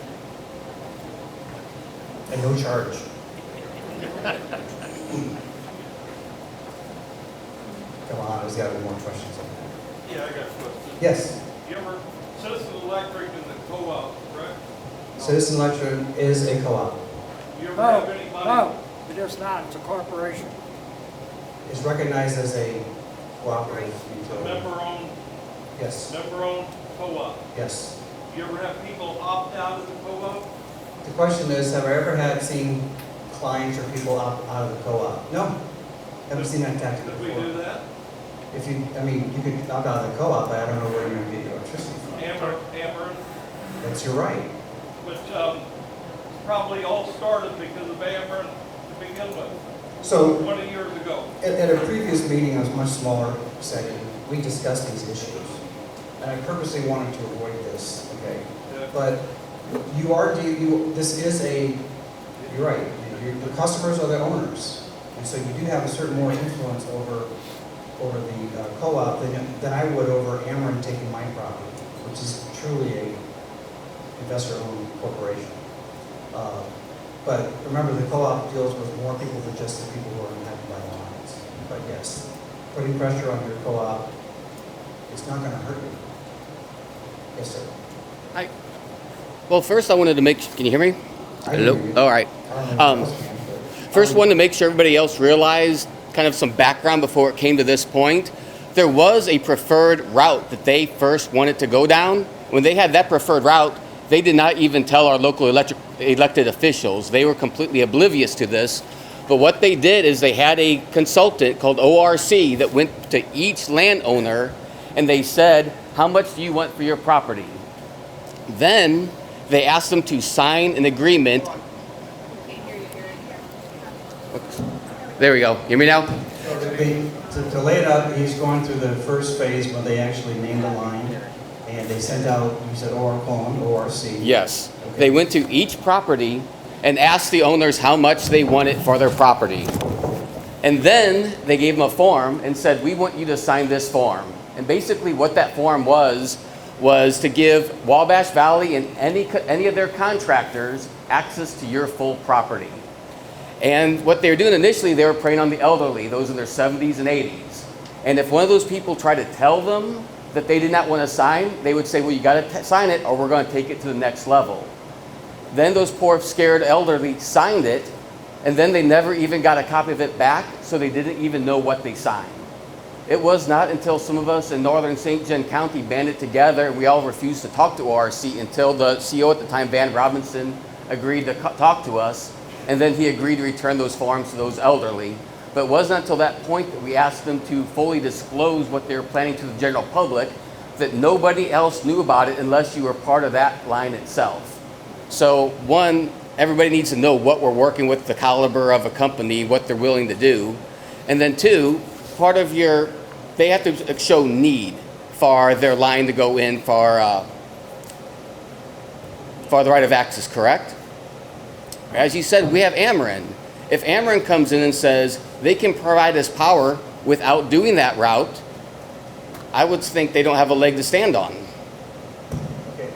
And no charge. Come on, there's got to be more questions on that. Yeah, I got a question. Yes. You ever, Citizen Electric and the co-op, correct? Citizen Electric is a co-op. You ever have anybody? No, it is not, it's a corporation. It's recognized as a cooperative A utility. member-owned, Yes. member-owned co-op. Yes. You ever have people opt out of the co-op? The question is, have I ever seen clients or people opt out of the co-op? No. Haven't seen that tactic Did we before. do that? If you, I mean, you could opt out of the co-op, but I don't know where you're going to get your electricity from. Amber, That's your right. but probably all started because of Amber to begin with, So 20 years ago. at a previous meeting, I was much smaller setting, we discussed these issues. And I purposely wanted to avoid this, okay? Yeah. But this is you're right, the customers are the owners. And so you do have a certain more influence over the co-op than I would over Ameren taking my property, which is truly a investor-owned corporation. But remember, the co-op deals with more people than just the people who are impacted by the lines. But yes, putting pressure on your co-op, it's not going to hurt you. Yes, sir. Hi. Well, first I wanted to can you hear me? I Hello? hear you. All right. I don't know if else can, but- First wanted to make sure everybody else realized kind of some background before it came to this point. There was a preferred route that they first wanted to go down. When they had that preferred route, they did not even tell our local elected officials. They were completely oblivious to this. But what they did is they had a consultant called ORC that went to each landowner and they said, how much do you want for your property? Then they asked them to sign an agreement. There we go. Hear me now? To lay it out, he's going through the first phase when they actually named the line, and they sent out, you said ORC. Yes. They went to each property and asked the owners how much they wanted for their property. And then they gave them a form and said, we want you to sign this form. And basically what that form was to give Wabash Valley and any of their contractors access to your full property. And what they were doing initially, they were preying on the elderly, those in their 70s and 80s. And if one of those people tried to tell them that they did not want to sign, they would say, well, you got to sign it or we're going to take it to the next level. Then those poor scared elderly signed it, and then they never even got a copy of it back, so they didn't even know what they signed. It was not until some of us in northern St. John County banded together and we all refused to talk to ORC until the CEO at the time, Van Robinson, agreed to talk to us, and then he agreed to return those forms to those elderly. But it wasn't until that point that we asked them to fully disclose what they were planning to the general public, that nobody else knew about it unless you were part of that line itself. So one, everybody needs to know what we're working with, the caliber of a company, what they're willing to do. And then two, part of they have to show need for their line to go in for the right of access, correct? As you said, we have Ameren. If Ameren comes in and says they can provide us power without doing that route, I would think they don't have a leg to stand on. Okay.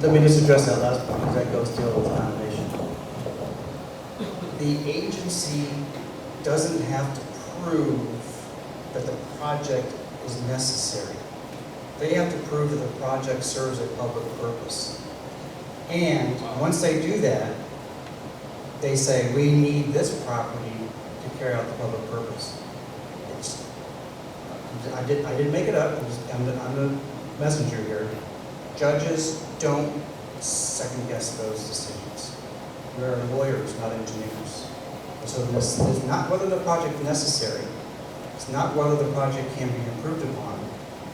Let me just address that last point, because that goes to the foundation. The agency doesn't have to prove that the project is necessary. They have to prove that the project serves a public purpose. And once they do that, they say, we need this property to carry out the public purpose. I didn't make it up. I'm the messenger here. Judges don't second guess those decisions. We're lawyers, not engineers. So this is not whether the project is necessary. It's not whether the project can be improved upon.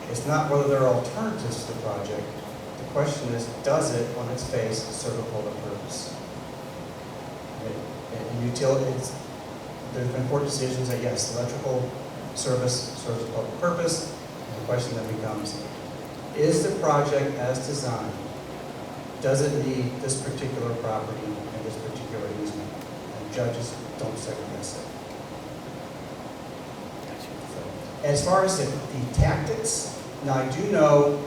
It's not whether there are alternatives to the project. The question is, does it, on its face, serve a public purpose? And utilities, there's been court decisions that yes, electrical service serves a public purpose. And the question then becomes, is the project as designed, does it need this particular property and this particular easement? And judges don't second guess it. As far as the tactics, now I do know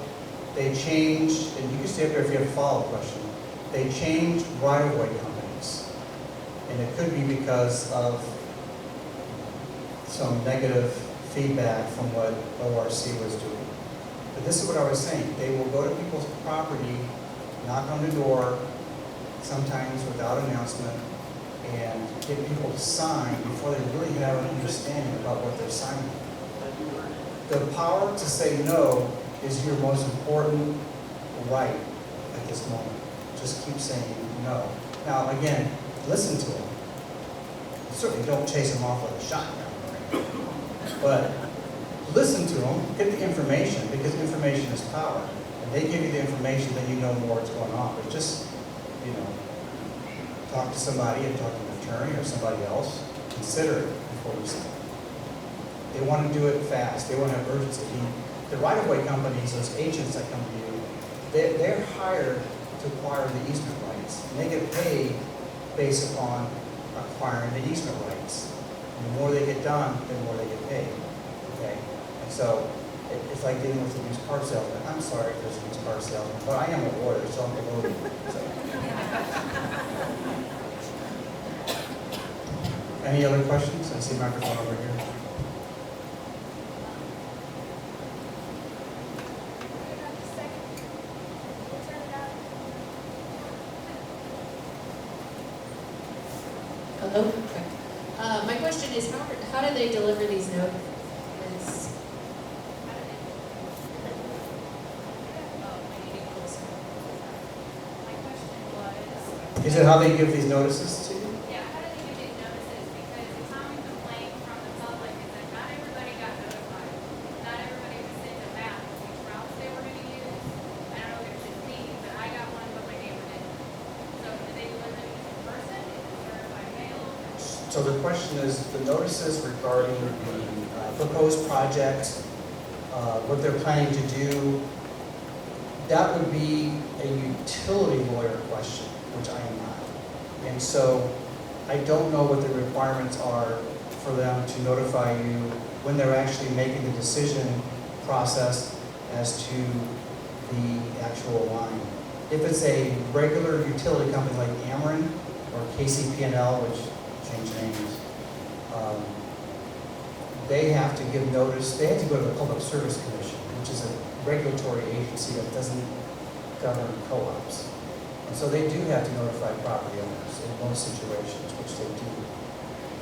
they changed, and you can stay up there if you have a follow-up question, they changed right-of-way companies. And it could be because of some negative feedback from what ORC was doing. But this is what I was saying. They will go to people's property, knock on the door, sometimes without announcement, and get people to sign before they really have an understanding about what they're signing. The power to say no is your most important right at this moment. Just keep saying no. Now, again, listen to them. Certainly don't chase them off with a shotgun. But listen to them, get the information, because information is power. And they give you the information, then you know more what's going on. But just, talk to somebody and talk to an attorney or somebody else. Consider it before you sign. They want to do it fast. They want to have urgency. The right-of-way companies, those agents that come to you, they're hired to acquire the easement rights. And they get paid based upon acquiring the easement rights. And the more they get done, the more they get paid. Okay? And so it's like dealing with a used car salesman. I'm sorry if there's a used car salesman, but I am a lawyer, so I'm a lawyer. Any other questions? I see a microphone over here. Hello? My question is, how do they deliver these notices? Is it how they give these notices to you? Yeah, how do they give these notices? Because So the question is, the notices regarding the proposed project, what they're planning to do, that would be a utility lawyer question, which I am not. And so I don't know what the requirements are for them to notify you when they're actually making the decision process as to the actual line. If it's a regular utility company like Ameren or KCP&L, which changed names, they have to give notice. They have to go to the Public Service Commission, which is a regulatory agency that doesn't govern co-ops. And so they do have to notify property owners in most situations, which they do.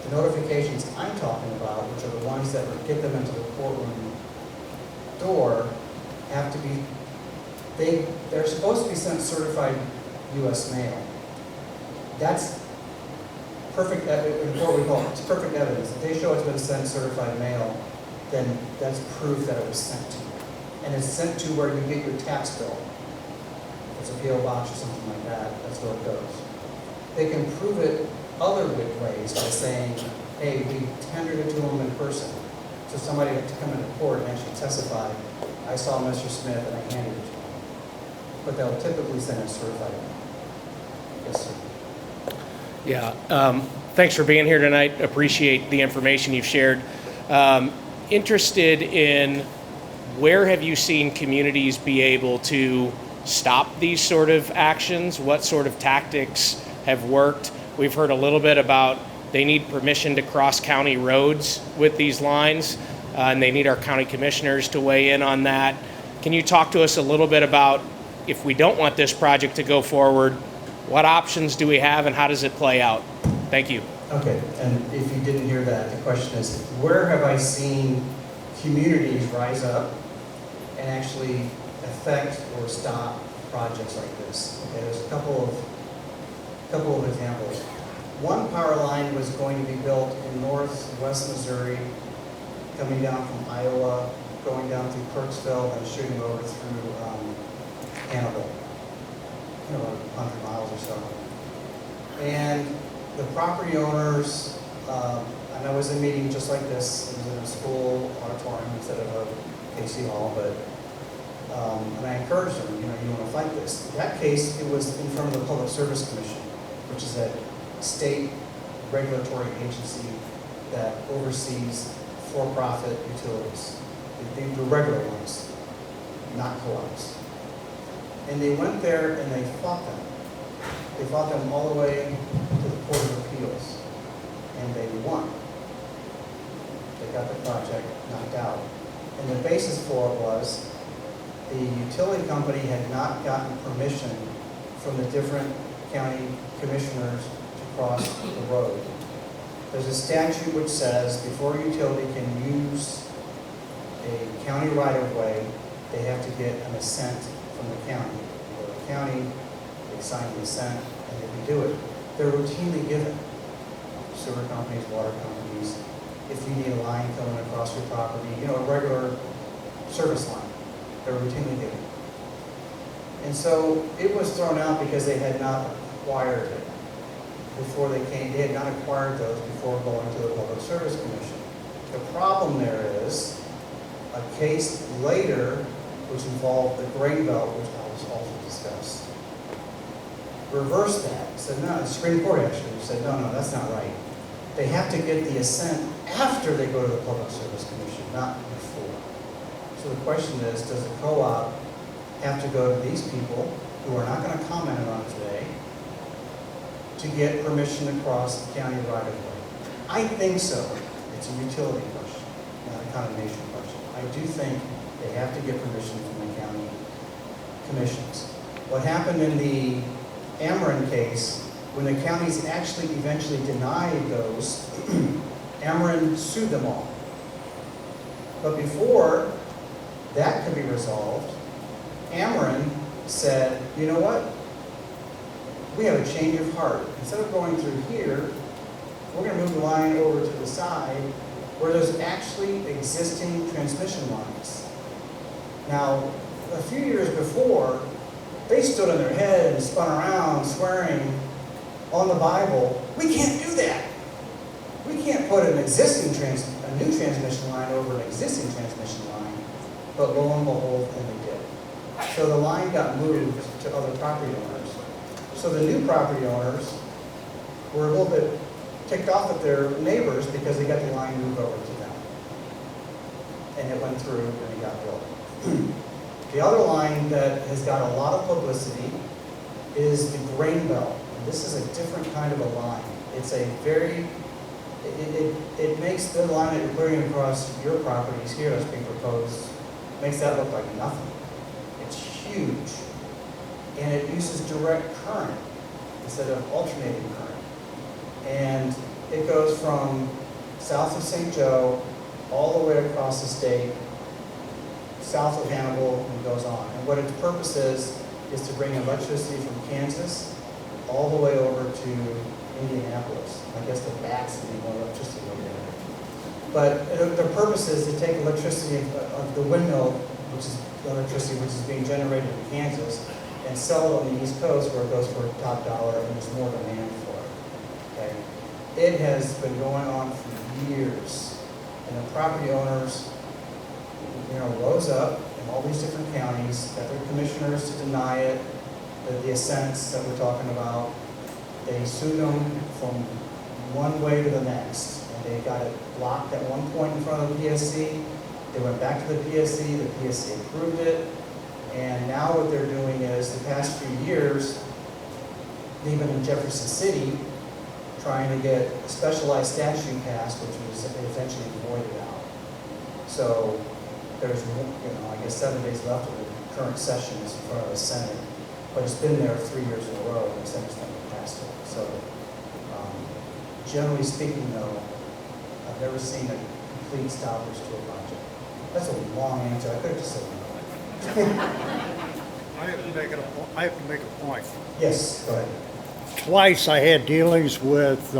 The notifications I'm talking about, which are the ones that would get them into the courtroom door, have to be, they're supposed to be sent certified U.S. mail. That's perfect, what we call it, it's perfect evidence. If they show it's been sent certified mail, then that's proof that it was sent to you. And it's sent to where you get your tax bill. If it's a P.O. box or something like that, that's where it goes. They can prove it other ways by saying, hey, we tendered it to them in person. So somebody had to come into court and actually testify, I saw Mr. Smith and I handed it to him. But they'll typically send it certified. Yes, sir. Yeah, thanks for being here tonight. Appreciate the information you've shared. Interested in where have you seen communities be able to stop these sort of actions? What sort of tactics have worked? We've heard a little bit about they need permission to cross county roads with these lines, and they need our county commissioners to weigh in on that. Can you talk to us a little bit about if we don't want this project to go forward, what options do we have and how does it play out? Thank you. Okay, and if you didn't hear that, the question is, where have I seen communities rise up and actually affect or stop projects like this? Okay, there's a couple of examples. One power line was going to be built in northwest Missouri, coming down from Iowa, going down through Kirksville and shooting over through Hannibal, about 100 miles or so. And the property owners, and I was in a meeting just like this, it was in a school auditorium instead of a KC hall, but and I encouraged them, you want to fight this. In that case, it was in front of the Public Service Commission, which is a state regulatory agency that oversees for-profit utilities, the regular ones, not co-ops. And they went there and they fought them. They fought them all the way to the Court of Appeals, and they won. They got the project knocked out. And the basis for it was the utility company had not gotten permission from the different county commissioners to cross the road. There's a statute which says before a utility can use a county right-of-way, they have to get an assent from the county. Or the county, they sign the assent, and they can do it. They're routinely given. Sewer companies, water companies, if you need a line coming across your property, a regular service line, they're routinely given. And so it was thrown out because they had not acquired it before they came. They had not acquired those before going to the Public Service Commission. The problem there is a case later, which involved the grain belt, which I was also discussed, reversed that. Said no, the Supreme Court actually said no, that's not right. They have to get the assent after they go to the Public Service Commission, not before. So the question is, does the co-op have to go to these people, who are not going to comment on it today, to get permission to cross the county right-of-way? I think so. It's a utility question, not a condemnation question. I do think they have to get permission from the county commissions. What happened in the Ameren case, when the counties actually eventually denied those, Ameren sued them all. But before that could be resolved, Ameren said, you know what? We have a change of heart. Instead of going through here, we're going to move the line over to the side where there's actually existing transmission lines. Now, a few years before, they stood on their head and spun around swearing on the Bible, we can't do that. we can't put a new transmission line over an existing transmission line, but lo and behold, and they did. So the line got moved to other property owners. So the new property owners were a little bit ticked off at their neighbors because they got the line moved over to them. And it went through and it got built. The other line that has got a lot of publicity is the grain belt. This is a different kind of a line. It's a very, it makes the line that you're putting across your properties here that's being proposed, makes that look like nothing. It's huge. And it uses direct current instead of alternating current. And it goes from south of St. Joe all the way across the state, south of Hannibal, and goes on. And what its purpose is to bring electricity from Kansas all the way over to Indianapolis. I guess the bats need more electricity over there. But the purpose is to take electricity of the windmill, which is electricity which is being generated in Kansas, and sell it on the East Coast where it goes for top dollar and there's more demand for it. Okay? It has been going on for years. And the property owners, rose up in all these different counties, got their commissioners to deny it, the assents that we're talking about. They sued them from one way to the next. And they got it blocked at one point in front of the PSC. They went back to the PSC approved it. And now what they're doing is, the past few years, even in Jefferson City, trying to get a specialized statute passed, which was eventually voided out. So there's, I guess 7 days left of the current session is in front of the Senate, but it's been there 3 years in a row, and the Senate's never passed it. So generally speaking, though, I've never seen a complete stoppage to a project. That's a long answer. I could have just said no. I have to make a point. Yes, go ahead. Twice I had dealings with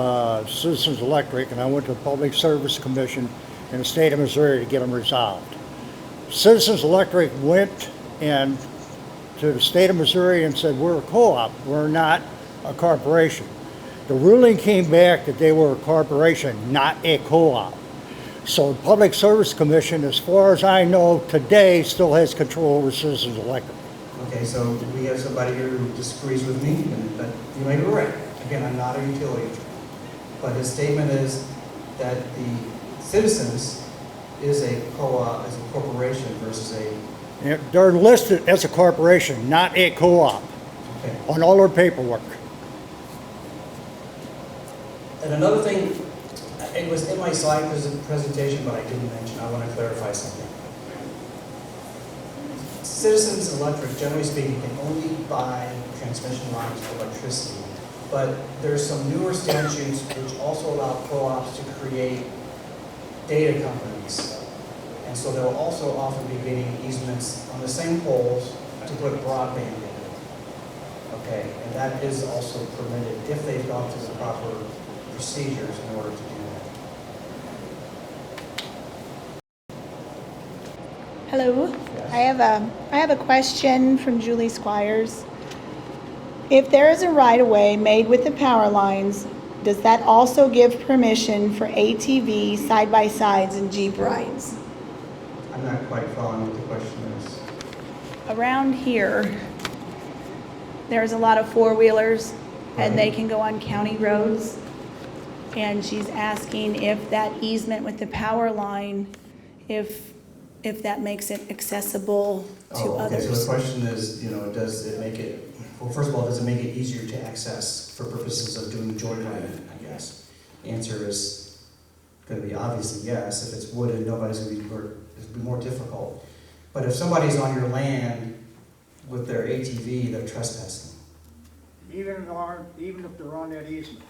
Citizens Electric, and I went to the Public Service Commission in the state of Missouri to get them resolved. Citizens Electric went to the state of Missouri and said, we're a co-op, we're not a corporation. The ruling came back that they were a corporation, not a co-op. So the Public Service Commission, as far as I know, today still has control over Citizens Electric. Okay, so we have somebody here who disagrees with me, but you may be right. Again, I'm not a utility attorney. But his statement is that the Citizens is a co-op, is a corporation versus a... They're listed as a corporation, not a co-op, Okay. on all their paperwork. And another thing, it was in my slide presentation, but I didn't mention, I want to clarify something. Citizens Electric, generally speaking, can only buy transmission lines for electricity, but there's some newer statutes which also allow co-ops to create data companies. And so they'll also often be getting easements on the same poles to put broadband in. Okay, and that is also permitted if they've gone through the proper procedures in order to do that. Hello, Yes. I have a question from Julie Squires. If there is a right-of-way made with the power lines, does that also give permission for ATV side-by-sides and Jeep rides? I'm not quite following what the question is. Around here, there's a lot of four-wheelers, and they can go on county roads. And she's asking if that easement with the power line, if that makes it accessible to others. So the question is, does it make it, well, first of all, does it make it easier to access for purposes of doing joyriding, I guess? The answer is going to be obviously yes. If it's wooded, nobody's going to be more difficult. But if somebody's on your land with their ATV, they're trespassing. Even if they're on that easement.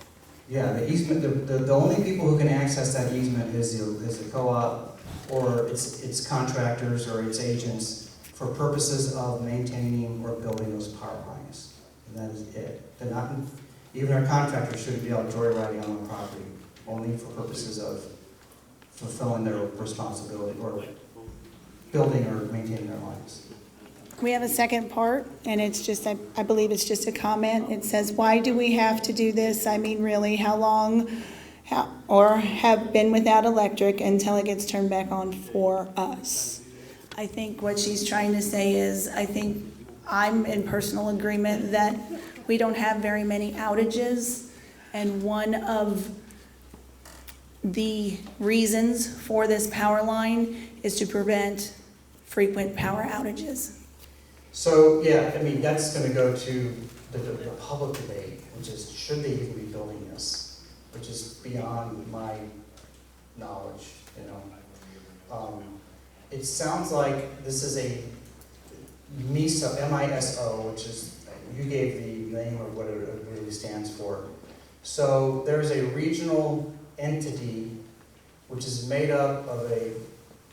Yeah, the easement, the only people who can access that easement is the co-op or its contractors or its agents for purposes of maintaining or building those power lines. And that is it. They're not, even our contractors shouldn't be out joyriding on the property, only for purposes of fulfilling their responsibility or building or maintaining their lines. We have a second part, and it's just, I believe it's just a comment. It says, why do we have to do this? I mean, really, how long or have been without electric until it gets turned back on for us. I think what she's trying to say is, I think I'm in personal agreement that we don't have very many outages, and one of the reasons for this power line is to prevent frequent power outages. So, yeah, I mean, that's gonna go to the public debate, which is, should they even be building this? Which is beyond my knowledge, you know? It sounds like this is a MISO, M-I-S-O, which is, you gave the name of what it really stands for. So there's a regional entity which is made up of a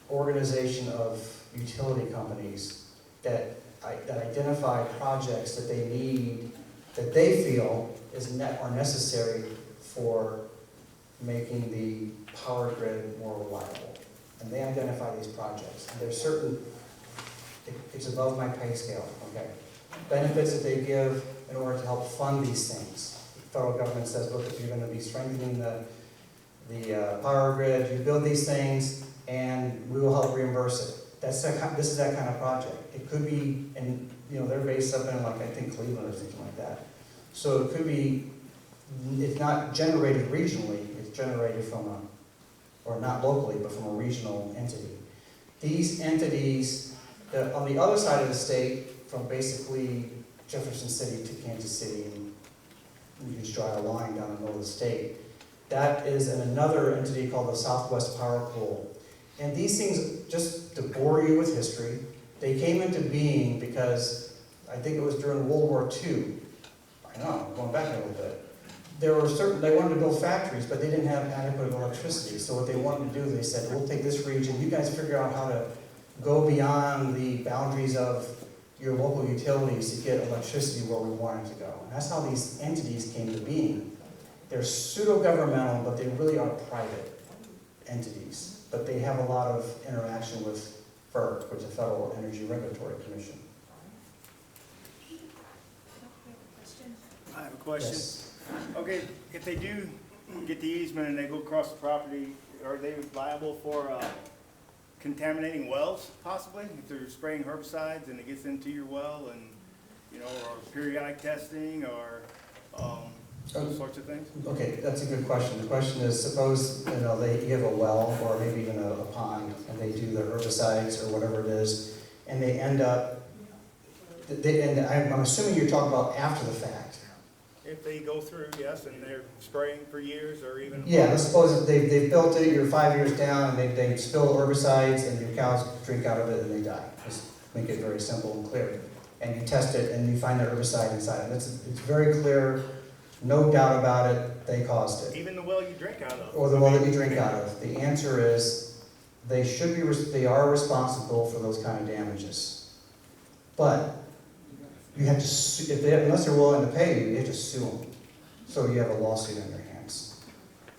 organization of utility companies that identify projects that they need, that they feel are necessary for making the power grid more reliable. And they identify these projects. And there's certain, it's above my pay scale, okay? Benefits that they give in order to help fund these things. The federal government says, look, if you're going to be strengthening the power grid, you build these things, and we will help reimburse it. This is that kind of project. It could be, and you know, they're based up in, like, I think Cleveland or something like that. So it could be, it's not generated regionally, it's generated from or not locally, but from a regional entity. These entities, on the other side of the state, from basically Jefferson City to Kansas City, and you just draw a line down the middle of the state, that is another entity called the Southwest Power Pool. And these things, just to bore you with history, they came into being because I think it was during World War II. I know, going back a little bit. There were they wanted to build factories, but they didn't have adequate electricity. So what they wanted to do, they said, we'll take this region, you guys figure out how to go beyond the boundaries of your local utilities to get electricity where we want it to go. And that's how these entities came to being. They're pseudo-governmental, but they really are private entities. But they have a lot of interaction with FERC, which is the Federal Energy Regulatory Commission. I have a question. Yes. Okay, if they do get the easement and they go across the property, are they liable for contaminating wells, possibly? If they're spraying herbicides and it gets into your well and, you know, or periodic testing or those sorts of things? Okay, that's a good question. The question is, suppose, you know, you have a well or maybe even a pond, and they do the herbicides or whatever it is, and they end up, and I'm assuming you're talking about after the fact. If they go through, yes, and they're spraying for years or even... Yeah, let's suppose that they've built it, you're 5 years down, and they spill herbicides, and your cows drink out of it and they die. Just make it very simple and clear. And you test it, and you find the herbicide inside it. It's very clear, no doubt about it, they caused it. Even the well you drink out of. Or the well that you drink out of. The answer is, they are responsible for those kind of damages. But you have to, unless they're willing to pay you, you have to sue them. So you have a lawsuit on your hands.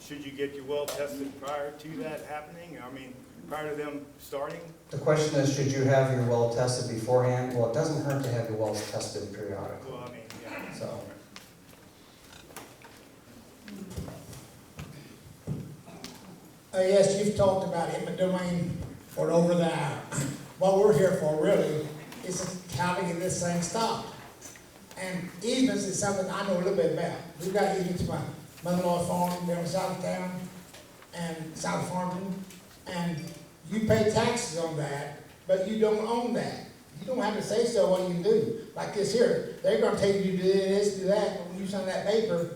Should you get your well tested prior to that happening? I mean, prior to them starting? The question is, should you have your well tested beforehand? Well, it doesn't hurt to have your wells tested periodically. Well, I mean, yeah. So. Yes, you've talked about eminent domain for over the hour. What we're here for really is how to get this thing stopped. And easements is something I know a little bit about. We've got easements by mother-in-law farm down south of town and south of Farmington, and you pay taxes on that, but you don't own that. You don't have to say so what you do. Like this here, they're gonna tell you to do this, do that, but when you sign that paper,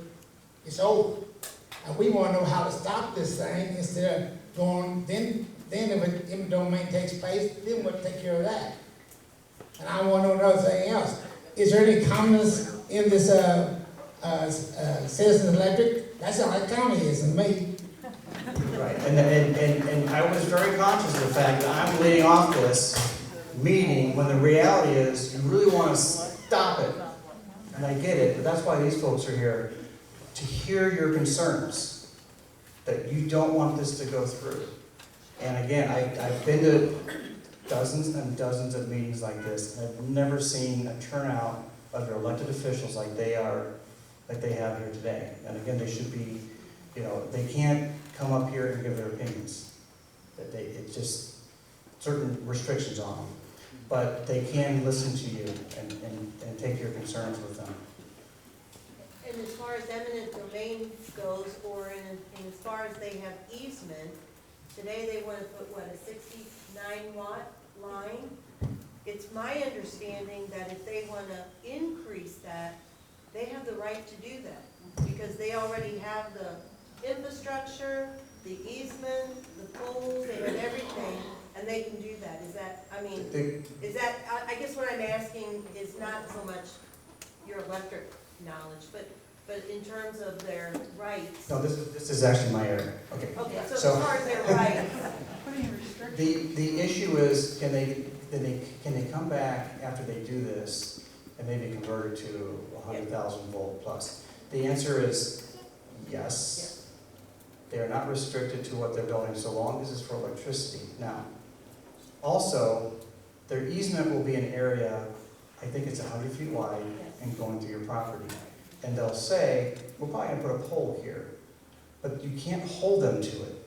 it's over. And we wanna know how to stop this thing instead of going, then if an eminent domain takes place, then we'll take care of that. And I want to know another thing else. Is there any commonness in this Citizens Electric? That's how that county is in me. Right, and I was very conscious of the fact that I'm leading off this meeting when the reality is you really want to stop it. And I get it, but that's why these folks are here, to hear your concerns, that you don't want this to go through. And again, I've been to dozens and dozens of meetings like this, and I've never seen a turnout of your elected officials like they have here today. And again, they should be You know, they can't come up here and give their opinions. It's just certain restrictions on them. But they can listen to you and take your concerns with them. And as far as eminent domain goes, or in as far as they have easement, today they want to put, what, a 69 watt line? It's my understanding that if they want to increase that, they have the right to do that, because they already have the infrastructure, the easement, the poles, they have everything, and they can do that. Is that, I mean, is that, I guess what I'm asking is not so much your electric knowledge, but in terms of their rights. No, this is actually my area. Okay. Okay, so as far as their rights. The issue is, can they come back after they do this and maybe convert it to 100,000 volt plus? The answer is yes. They are not restricted to what they're building so long as it's for electricity. Now, also, their easement will be an area, I think it's 100 feet wide and going through your property. And they'll say, we're probably gonna put a pole here, but you can't hold them to it.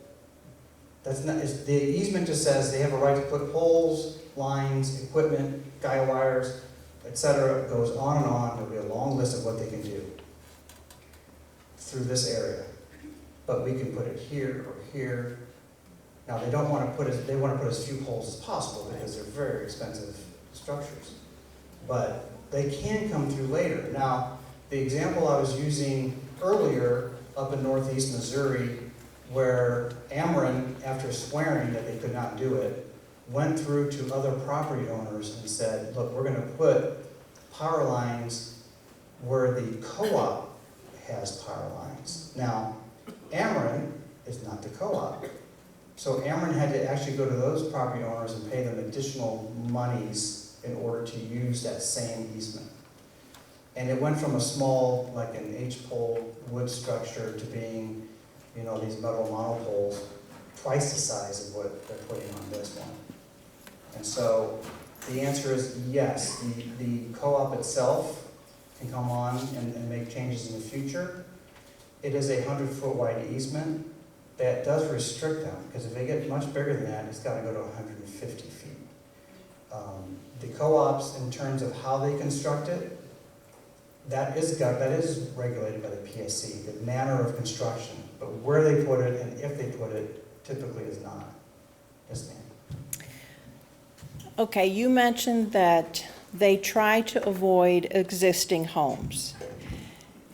That's not, the easement just says they have a right to put poles, lines, equipment, guy wires, etc. It goes on and on. There'll be a long list of what they can do through this area. But we can put it here or here. Now they don't want to put it, they want to put as few poles as possible because they're very expensive structures. But they can come through later. Now, the example I was using earlier up in northeast Missouri, where Ameren, after swearing that they could not do it, went through to other property owners and said, look, we're going to put power lines where the co-op has power lines. Now, Ameren is not the co-op. So Ameren had to actually go to those property owners and pay them additional monies in order to use that same easement. And it went from a small, like an H-pole wood structure to being, you know, these metal monopoles, twice the size of what they're putting on this one. And so the answer is yes, the co-op itself can come on and make changes in the future. It is a 100-foot wide easement that does restrict them, because if they get much bigger than that, it's got to go to 150 feet. The co-ops, in terms of how they construct it, that is regulated by the PSC, the manner of construction. But where they put it and if they put it typically is not. Yes, ma'am. Okay, you mentioned that they try to avoid existing homes.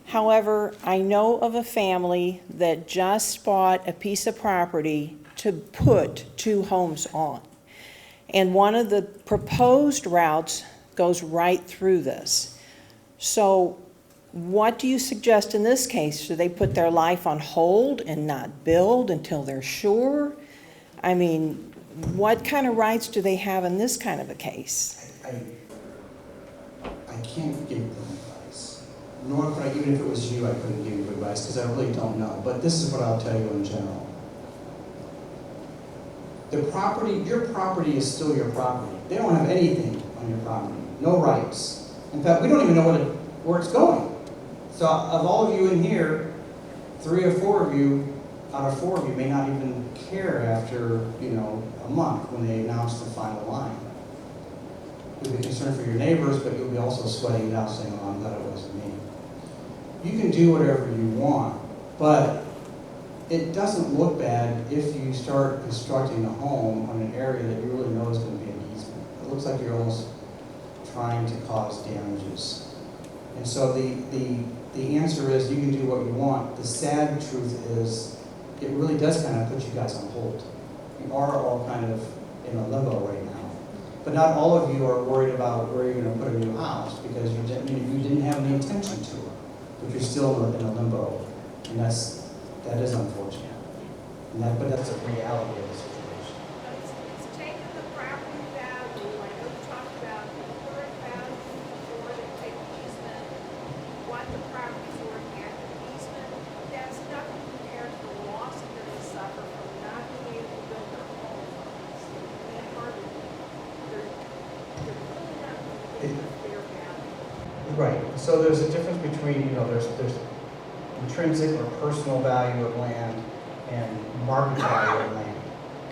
However, I know of a family that just bought a piece of property to put 2 homes on. And one of the proposed routes goes right through this. So what do you suggest in this case? Should they put their life on hold and not build until they're sure? I mean, what kind of rights do they have in this kind of a case? I can't give them advice. Nor could I, even if it was you, I couldn't give you advice because I really don't know. But this is what I'll tell you in general. The property, your property is still your property. They don't have anything on your property, no rights. In fact, we don't even know where it's going. So of all of you in here, 3 or 4 of you, out of 4 of you may not even care after, a month when they announce the final line. You'll be concerned for your neighbors, but you'll be also sweating it out saying, oh, I'm glad it wasn't me. You can do whatever you want, but it doesn't look bad if you start constructing a home on an area that you really know is going to be an easement. It looks like you're almost trying to cause damages. And so the answer is you can do what you want. The sad truth is it really does kind of put you guys on hold. You are all kind of in a limbo right now. But not all of you are worried about where you're going to put a new house because you didn't have any intention to. But you're still in a limbo. And that is unfortunate. But that's a reality of the situation. It's taking the property value, like we talked about, the current value before they take the easement, what the property's worth after the easement. That's nothing compared to the loss that they're going to suffer from not being able to build their home. And hardly, they're really not going to get the fair value. Right. So there's a difference between, there's intrinsic or personal value of land and market value of land.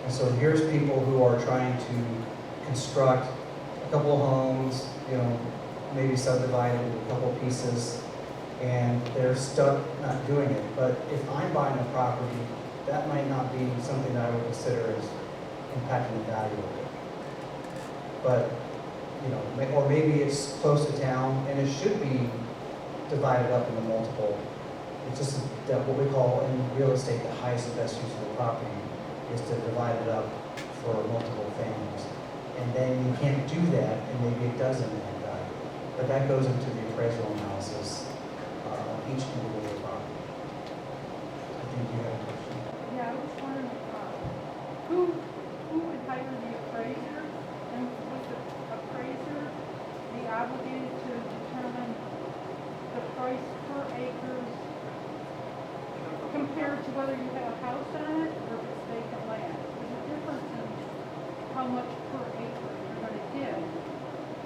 And so here's people who are trying to construct a couple of homes, you know, maybe subdivide it into a couple of pieces, and they're stuck not doing it. But if I'm buying a property, that might not be something that I would consider as impacting the value of it. But, you know, or maybe it's close to town and it should be divided up into multiple. It's just that what we call in real estate the highest and best use of the property is to divide it up for multiple families. And then you can't do that, and maybe it doesn't add value. But that goes into the appraisal analysis of each individual property. I think you have a question. Yeah, I was wondering, who would hire the appraiser? And would the appraiser be obligated to determine the price per acre compared to whether you have a house on it or if it's vacant land? There's a difference in how much per acre you're going to get,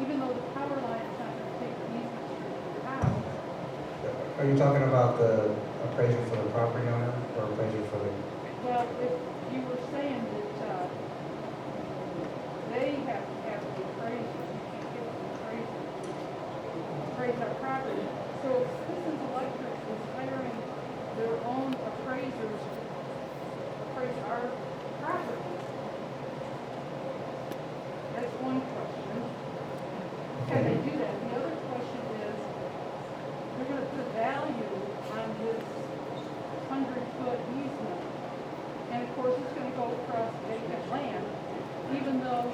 even though the power line is not going to take the easement straight to your house. Are you talking about the appraiser for the property owner or appraiser for the? Well, if you were saying that they have to have the appraiser, you can't get the appraiser to appraise our property. So if Citizens Electric is hiring their own appraisers to appraise our property, that's one question. Can they do that? The other question is, they're going to put a value on this 100-foot easement. And of course, it's going to go across vacant land, even though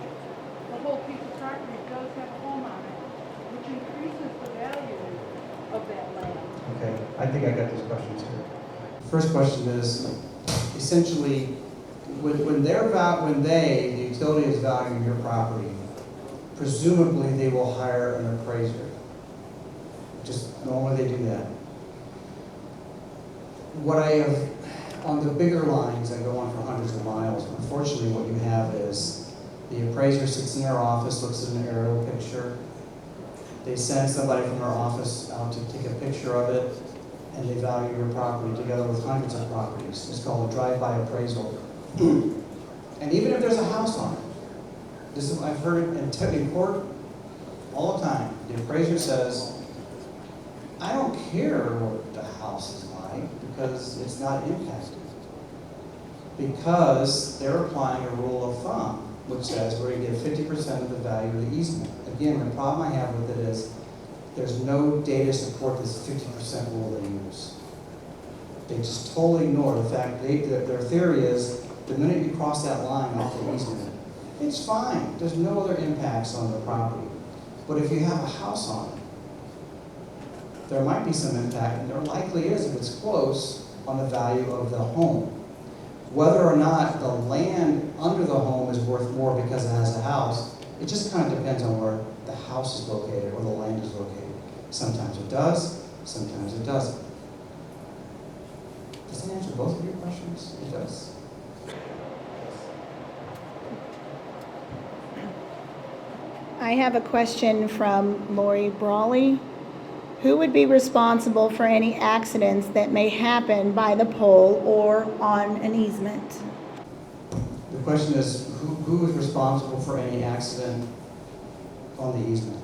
the whole piece of property does have a home on it, which increases the value of that land. Okay, I think I got these questions here. First question is, essentially, when the utility is valuing your property, presumably they will hire an appraiser. Just normally they do that. What I have, on the bigger lines that go on for hundreds of miles, unfortunately what you have is the appraiser sits in their office, looks at an aerial picture. They send somebody from their office out to take a picture of it, and they value your property together with hundreds of properties. It's called a drive-by appraisal. And even if there's a house on it, this is, I've heard it in court all the time. The appraiser says, I don't care what the house is like because it's not impacted. Because they're applying a rule of thumb, which says we're going to give 50% of the value of the easement. Again, the problem I have with it is there's no data to support this 50% rule they use. They just totally ignore the fact that their theory is the minute you cross that line off the easement, it's fine. There's no other impacts on the property. But if you have a house on it, there might be some impact, and there likely is if it's close, on the value of the home. Whether or not the land under the home is worth more because it has a house, it just kind of depends on where the house is located or the land is located. Sometimes it does, sometimes it doesn't. Does that answer both of your questions? It does. I have a question from Lori Brawley. Who would be responsible for any accidents that may happen by the pole or on an easement? The question is, who is responsible for any accident on the easement?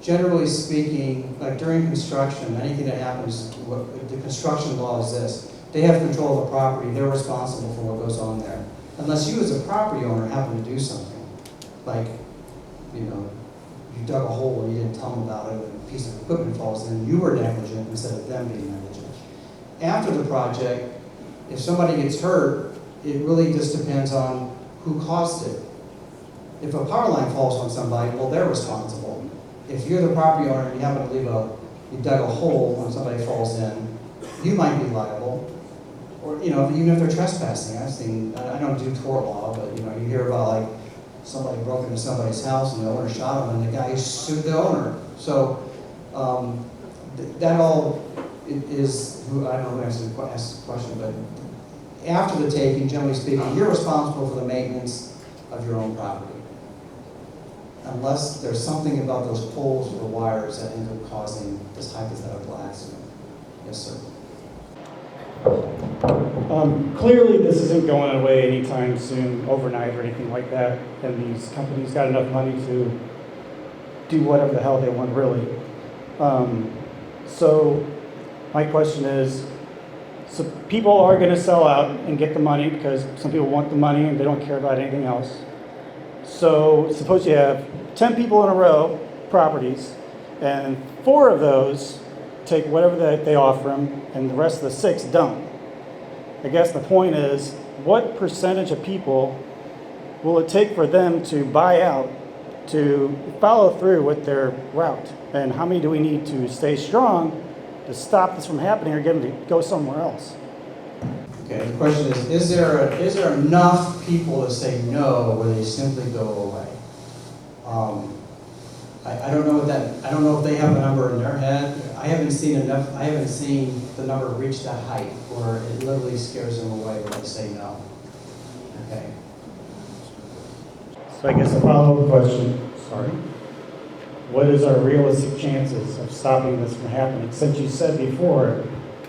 Generally speaking, like during construction, anything that happens, the construction law is this. They have control of the property, they're responsible for what goes on there. Unless you as a property owner happen to do something, like, you know, you dug a hole and you didn't tell them about it, and a piece of equipment falls in, you were negligent instead of them being negligent. After the project, if somebody gets hurt, it really just depends on who caused it. If a power line falls on somebody, well, they're responsible. If you're the property owner and you happen to you dug a hole when somebody falls in, you might be liable. Or, you know, even if they're trespassing. I don't do tort law, but, you know, you hear about, like, somebody broke into somebody's house and the owner shot him and the guy sued the owner. So that all is, I don't know who asked the question, but after the taking, generally speaking, you're responsible for the maintenance of your own property. Unless there's something about those poles or the wires that end up causing this hypothetical accident. Yes, sir. Clearly, this isn't going away anytime soon, overnight or anything like that, and these companies got enough money to do whatever the hell they want, really. So my question is, so people are going to sell out and get the money because some people want the money and they don't care about anything else. So suppose you have 10 people in a row, properties, and 4 of those take whatever they offer them, and the rest of the 6 don't. I guess the point is, what percentage of people will it take for them to buy out, to follow through with their route? And how many do we need to stay strong to stop this from happening or get them to go somewhere else? Okay, the question is there enough people to say no where they simply go away? I don't know I don't know if they have a number in their head. I haven't seen the number reach that height where it literally scares them away when they say no. Okay. So I guess a follow-up question, what is our realistic chances of stopping this from happening? Since you said before,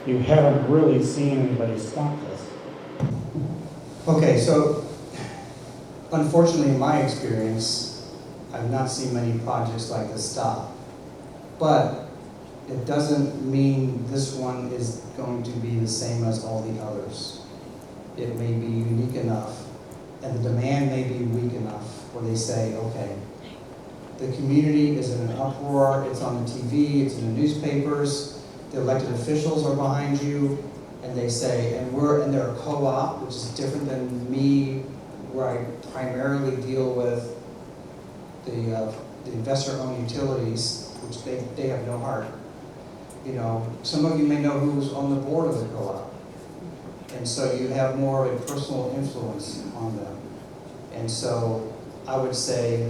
you haven't really seen anybody stop this. Okay, so unfortunately in my experience, I've not seen many projects like this stop. But it doesn't mean this one is going to be the same as all the others. It may be unique enough, and the demand may be weak enough where they say, okay, the community is in an uproar, it's on the TV, it's in the newspapers, the elected officials are behind you, and they say, and they're a co-op, which is different than me, where I primarily deal with the investor-owned utilities, which they have no heart. You know, some of you may know who's on the board of the co-op. And so you have more of a personal influence on them. And so I would say,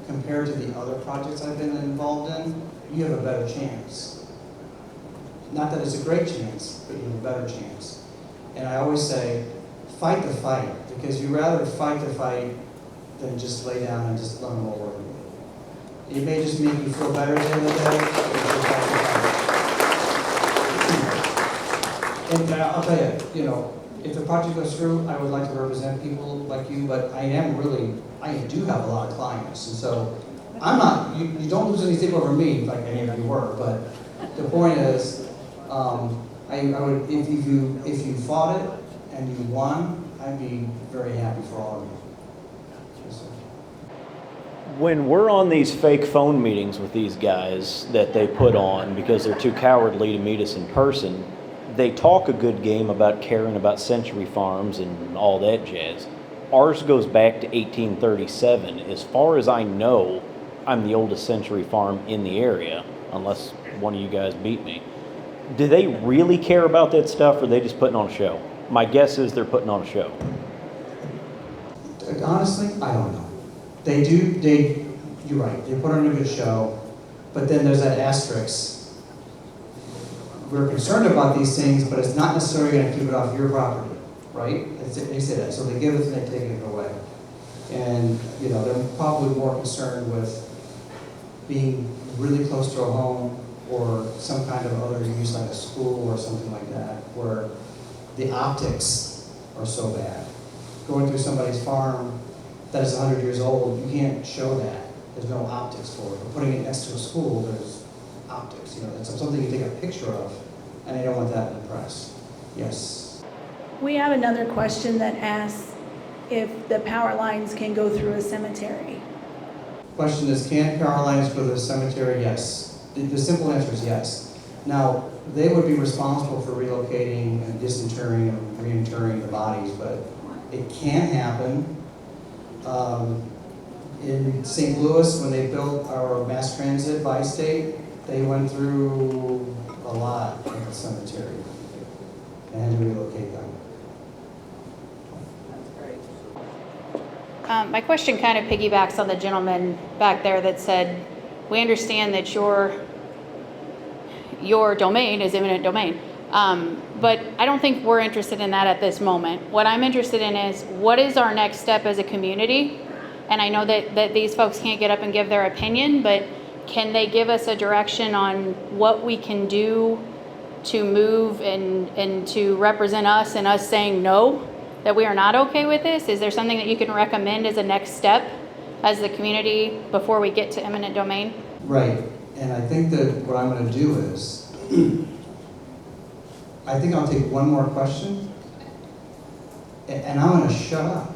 compared to the other projects I've been involved in, you have a better chance. Not that it's a great chance, but you have a better chance. And I always say, fight the fight, because you'd rather fight the fight than just lay down and just let them over. It may just make you feel better at the end of the day, but you're fight the fight. And I'll tell you, you know, if the project goes through, I would like to represent people like you, but I do have a lot of clients, and so I'm not, you don't lose any sleep over me like any of you were, but the point is, I would, if you fought it and you won, I'd be very happy for all of you. Yes, sir. When we're on these fake phone meetings with these guys that they put on because they're too cowardly to meet us in person, they talk a good game about caring about century farms and all that jazz. Ours goes back to 1837. As far as I know, I'm the oldest century farm in the area, unless one of you guys beat me. Do they really care about that stuff, or are they just putting on a show? My guess is they're putting on a show. Honestly, I don't know. They do, you're right, they put on a good show, but then there's that asterisk. We're concerned about these things, but it's not necessarily going to keep it off your property, right? They say that, so they give it and they take it away. And, you know, they're probably more concerned with being really close to a home or some kind of other use like a school or something like that, where the optics are so bad. Going through somebody's farm that is 100 years old, you can't show that. There's no optics for it. But putting it next to a school, there's optics. You know, it's something you take a picture of, and they don't want that in the press. Yes. We have another question that asks if the power lines can go through a cemetery. Question is, can power lines go to the cemetery? Yes. The simple answer is yes. Now, they would be responsible for relocating and disinterring and reinterring the bodies, but it can happen. In St. Louis, when they built our mass transit bi-state, they went through a lot of the cemetery and had to relocate them. My question kind of piggybacks on the gentleman back there that said, we understand that your domain is eminent domain. But I don't think we're interested in that at this moment. What I'm interested in is, what is our next step as a community? And I know that these folks can't get up and give their opinion, but can they give us a direction on what we can do to move and to represent us and us saying no, that we are not okay with this? Is there something that you can recommend as a next step as the community before we get to eminent domain? Right, and I think that what I'm gonna do is, I think I'll take one more question, and I'm gonna shut up.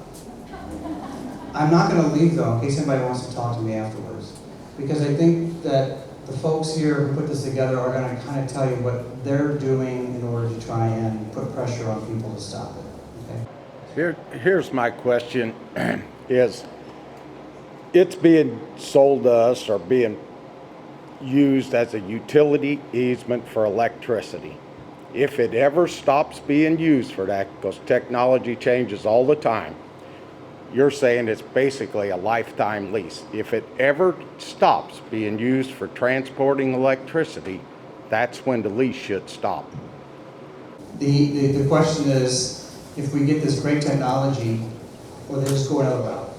I'm not gonna leave though, in case anybody wants to talk to me afterwards, because I think that the folks here who put this together are gonna kind of tell you what they're doing in order to try and put pressure on people to stop it, okay? Here's my question, is it's being sold to us or being used as a utility easement for electricity. If it ever stops being used for that, because technology changes all the time, you're saying it's basically a lifetime lease. If it ever stops being used for transporting electricity, that's when the lease should stop. The question is, if we get this great technology, or they just go another route.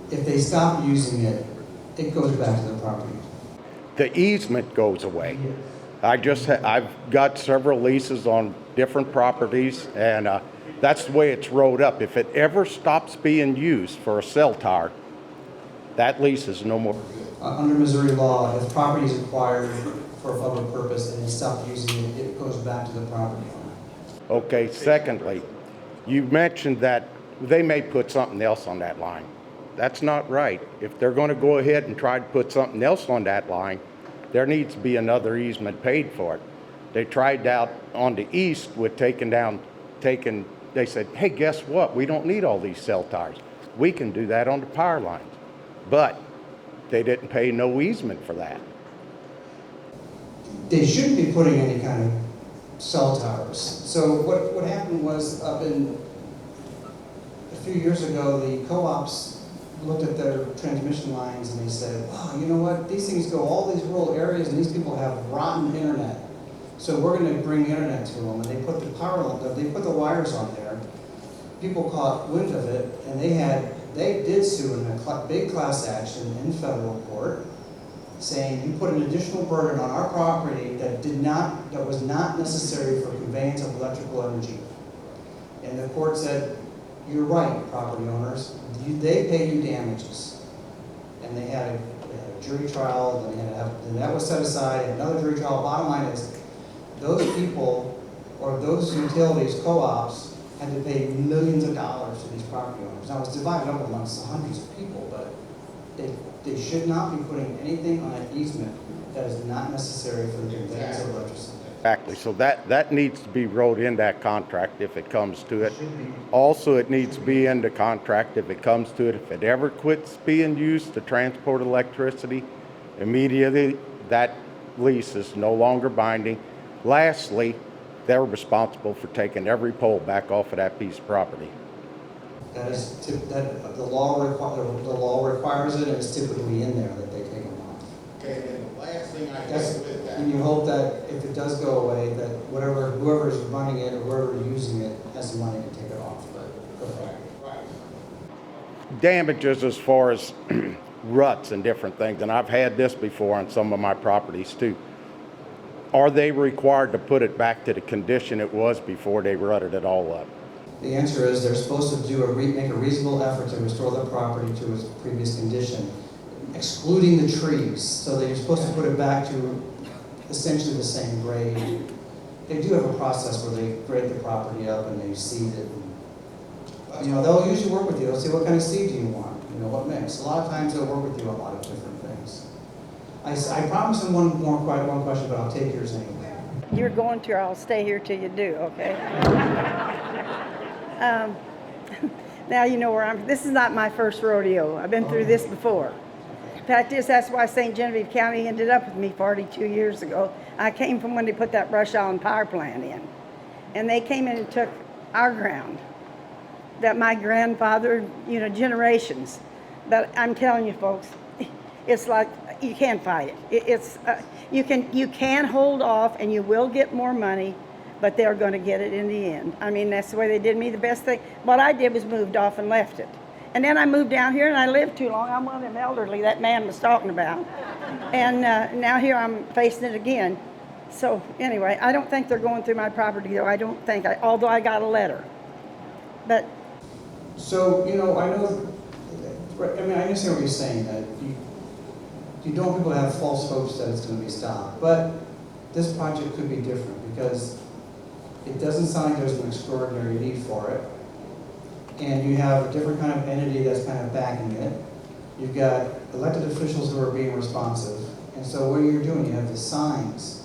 If they stop using it, it goes back to the property. The easement goes away. I've got several leases on different properties, and that's the way it's wrote up. If it ever stops being used for a cell tower, that lease is no more. Under Missouri law, if property is acquired for a public purpose and they stop using it, it goes back to the property owner. Okay, secondly, you mentioned that they may put something else on that line. That's not right. If they're going to go ahead and try to put something else on that line, there needs to be another easement paid for it. They tried out on the east with they said, hey, guess what? We don't need all these cell towers. We can do that on the power lines. But they didn't pay no easement for that. They shouldn't be putting any kind of cell towers. So what happened was a few years ago, the co-ops looked at their transmission lines and they said, wow, you know what, these things go all these rural areas and these people have rotten internet. So we're going to bring internet to them, and they put the wires on there. People caught wind of it, and they did sue in a big class action in federal court, saying you put an additional burden on our property that was not necessary for conveyance of electrical energy. And the court said, you're right, property owners. They pay you damages. And they had a jury trial, and that was set aside, another jury trial. Bottom line is, those people, or those utilities, co-ops, had to pay millions of dollars to these property owners. Now, it's divided up amongst hundreds of people, but they should not be putting anything on an easement that is not necessary for the conveyance of electricity. Exactly. So that needs to be wrote in that contract if it comes to it. Also, it needs to be in the contract if it comes to it. If it ever quits being used to transport electricity, immediately that lease is no longer binding. Lastly, they're responsible for taking every pole back off of that piece of property. The law requires it, and it's typically in there that they take them off. Okay, and the last thing I guess with that. And you hope that if it does go away, that whoever is running it or whoever is using it has the money to take it off. But go ahead. Right. Damages as far as ruts and different things, and I've had this before on some of my properties too. Are they required to put it back to the condition it was before they rutted it all up? The answer is they're supposed to make a reasonable effort to restore the property to its previous condition, excluding the trees. So they're supposed to put it back to essentially the same grade. They do have a process where they grade the property up and they seed it. And, they'll usually work with you. They'll say, what kind of seed do you want? What mix? A lot of times they'll work with you on a lot of different things. I promise him one question, but I'll take yours anyway. You're going to, or I'll stay here till you do, okay? Now you know where this is not my first rodeo. I've been through this before. In fact, that's why St. Genevieve County ended up with me 42 years ago. I came from when they put that Rush Island power plant in. And they came in and took our ground that my grandfather, generations. But I'm telling you folks, it's like, you can't fight it. You can hold off and you will get more money, but they're going to get it in the end. I mean, that's the way they did me. The best thing, what I did was moved off and left it. And then I moved down here and I lived too long. I'm one of them elderly that man was talking about. And now here I'm facing it again. So anyway, I don't think they're going through my property though. I don't think, although I got a letter. But So, you know, I understand what you're saying, that you don't want people to have false hopes that it's gonna be stopped. But this project could be different because it doesn't sound like there's an extraordinary need for it. And you have a different kind of entity that's kind of backing it. You've got elected officials who are being responsive. And so what you're doing, you have the signs,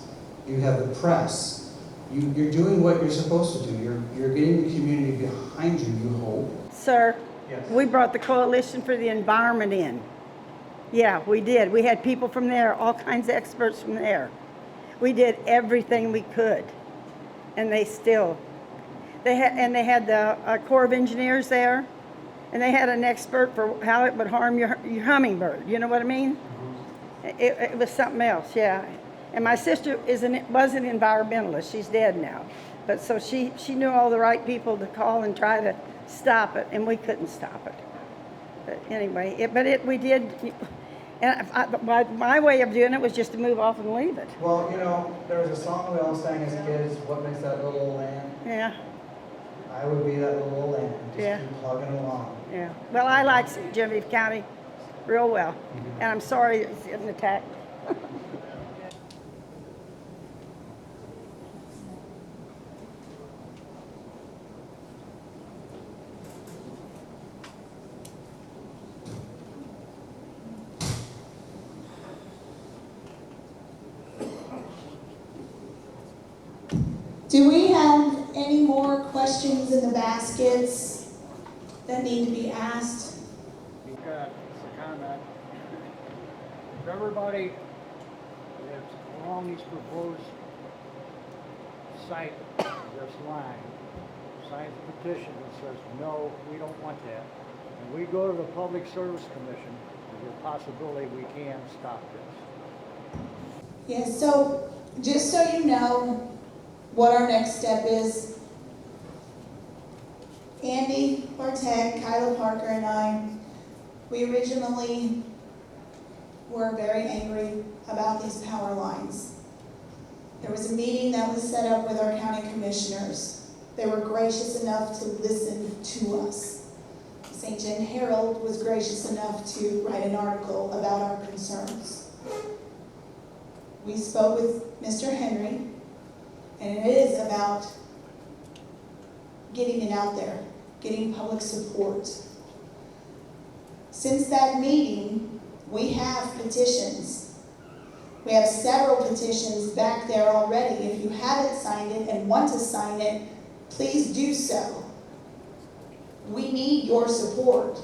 you have the press, you're doing what you're supposed to do. You're getting the community behind you, you hope. sir, Yes. we brought the Coalition for the Environment in. Yeah, we did. We had people from there, all kinds of experts from there. We did everything we could. And they still, they had the Corps of Engineers there, and they had an expert for how it would harm your hummingbird. You know what I mean? It was something else, yeah. And my sister was an environmentalist. She's dead now. But so she knew all the right people to call and try to stop it, and we couldn't stop it. But anyway, we did. And my way of doing it was just to move off and leave it. Well, you know, there was a song we all sang as kids, what makes that little old land? Yeah, I would be that little old land, just Yeah. keep plugging along. yeah. Well, I like St. Genevieve County real well. And I'm sorry it's getting attacked. Do we have any more questions in the baskets that need to be asked? You've got a comment. If everybody that's along these proposed site, this line, signs a petition that says, no, we don't want that, and we go to the Public Service Commission, there's a possibility we can stop this. Yes, so just so you know what our next step is, Andy Bartek, Kyla Parker, and I, we originally were very angry about these power lines. There was a meeting that was set up with our county commissioners. They were gracious enough to listen to us. St. John Herald was gracious enough to write an article about our concerns. We spoke with Mr. Henry, and it is about getting it out there, getting public support. Since that meeting, we have petitions. We have several petitions back there already. If you haven't signed it and want to sign it, please do so. We need your support.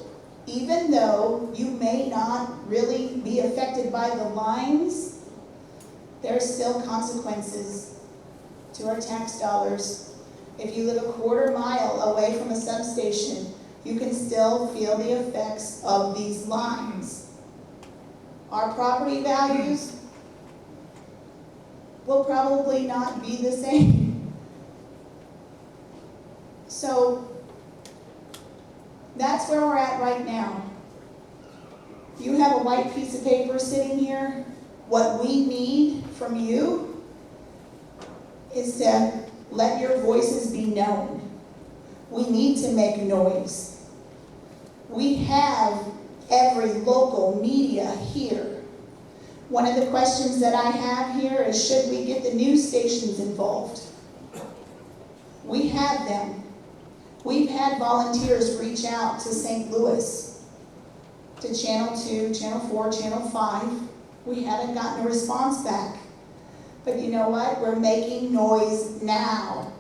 Even though you may not really be affected by the lines, there are still consequences to our tax dollars. If you live a quarter mile away from a substation, you can still feel the effects of these lines. Our property values will probably not be the same. So that's where we're at right now. You have a white piece of paper sitting here. What we need from you is to let your voices be known. We need to make noise. We have every local media here. One of the questions that I have here is, should we get the news stations involved? We have them. We've had volunteers reach out to St. Louis, to Channel 2, Channel 4, Channel 5. We haven't gotten a response back. But you know what? We're making noise now.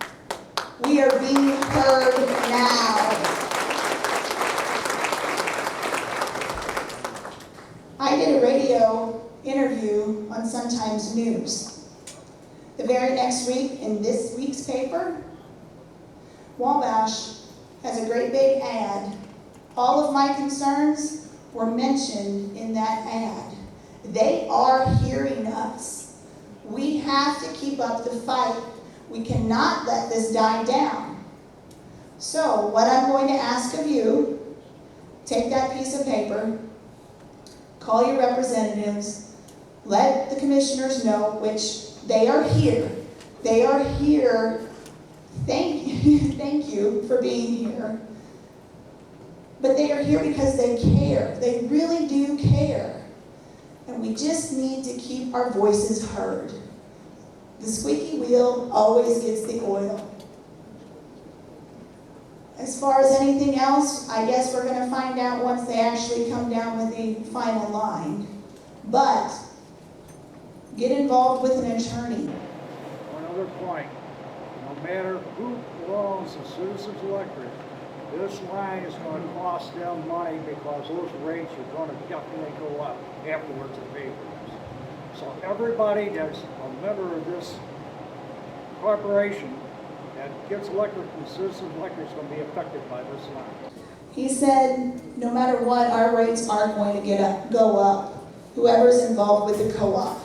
We are being heard now. I did a radio interview on Sun Times News. The very next week, in this week's paper, Wabash has a great big ad. All of my concerns were mentioned in that ad. They are hearing us. We have to keep up the fight. We cannot let this die down. So what I'm going to ask of you, take that piece of paper, call your representatives, let the commissioners know, which they are here. They are here. Thank you for being here. But they are here because they care. They really do care. And we just need to keep our voices heard. The squeaky wheel always gets the oil. As far as anything else, I guess we're going to find out once they actually come down with a final line. But get involved with an attorney. One other point, no matter who owns the Citizens Electric, this line is going to cost them money because those rates are going to definitely go up afterwards in pay for this. So everybody that's a member of this corporation that gets electric from Citizens Electric is going to be affected by this line. He said, no matter what, our rates are going to go up, whoever's involved with the co-op.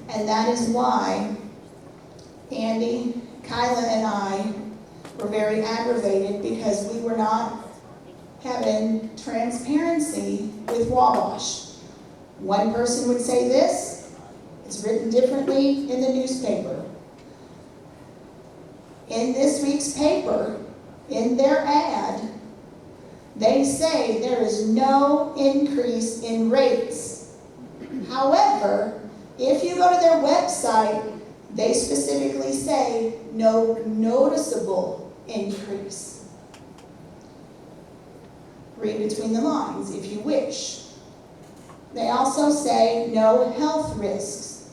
And that is why Andy, Kyla, and I were very aggravated because we were not having transparency with Wabash. One person would say this, it's written differently in the newspaper. In this week's paper, in their ad, they say there is no increase in rates. However, if you go to their website, they specifically say no noticeable increase. Read between the lines if you wish. They also say no health risks.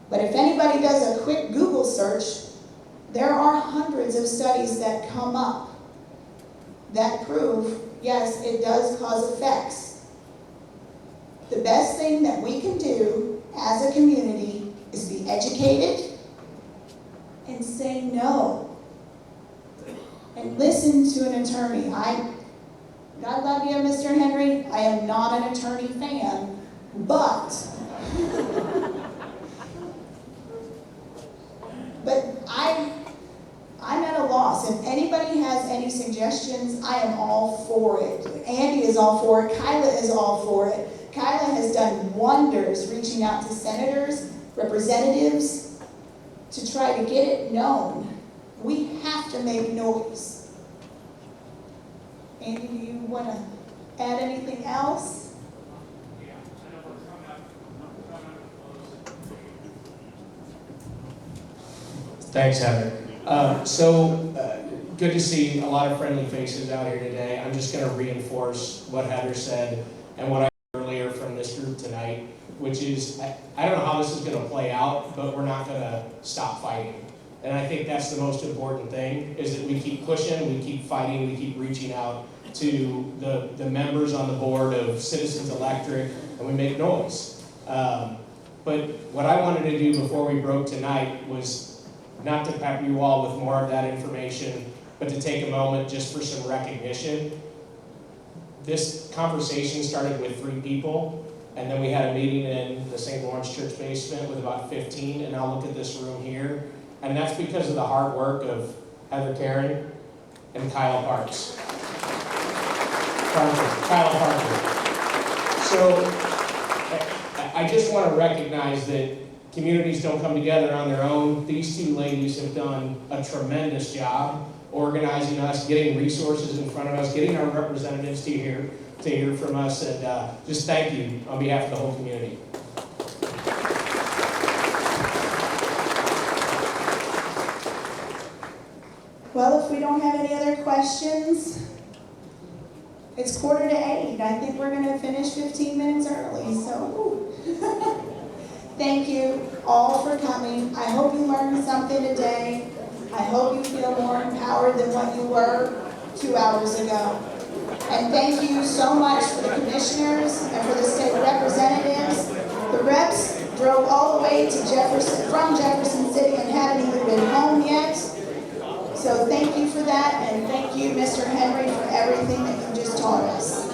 But if anybody does a quick Google search, there are hundreds of studies that come up that prove, yes, it does cause effects. The best thing that we can do as a community is be educated and say no. And listen to an attorney. God love you, Mr. Henry. I am not an attorney fan, but I'm at a loss. If anybody has any suggestions, I am all for it. Andy is all for it. Kyla is all for it. Kyla has done wonders reaching out to senators, representatives, to try to get it known. We have to make noise. Andy, do you want to add anything else? Thanks, Heather. Good to see a lot of friendly faces out here today. I'm just going to reinforce what Heather said and what I heard earlier from this group tonight, which is, I don't know how this is going to play out, but we're not going to stop fighting. And I think that's the most important thing, is that we keep pushing, we keep fighting, we keep reaching out to the members on the board of Citizens Electric, and we make noise. But what I wanted to do before we broke tonight was not to pepper you all with more of that information, but to take a moment just for some recognition. This conversation started with 3 people, and then we had a meeting in the St. Lawrence Church basement with about 15, and now look at this room here. And that's because of the hard work of Heather Karen and Kyle Parks. Kyle Parker. So I just want to recognize that communities don't come together on their own. These 2 ladies have done a tremendous job organizing us, getting resources in front of us, getting our representatives to hear from us, and just thank you on behalf of the whole community. Well, if we don't have any other questions, it's 7:45. I think we're going to finish 15 minutes early, so thank you all for coming. I hope you learned something today. I hope you feel more empowered than what you were 2 hours ago. And thank you so much for the commissioners and for the state representatives. The reps drove all the way to from Jefferson City and haven't even been home yet. So thank you for that, and thank you, Mr. Henry, for everything that you just taught us.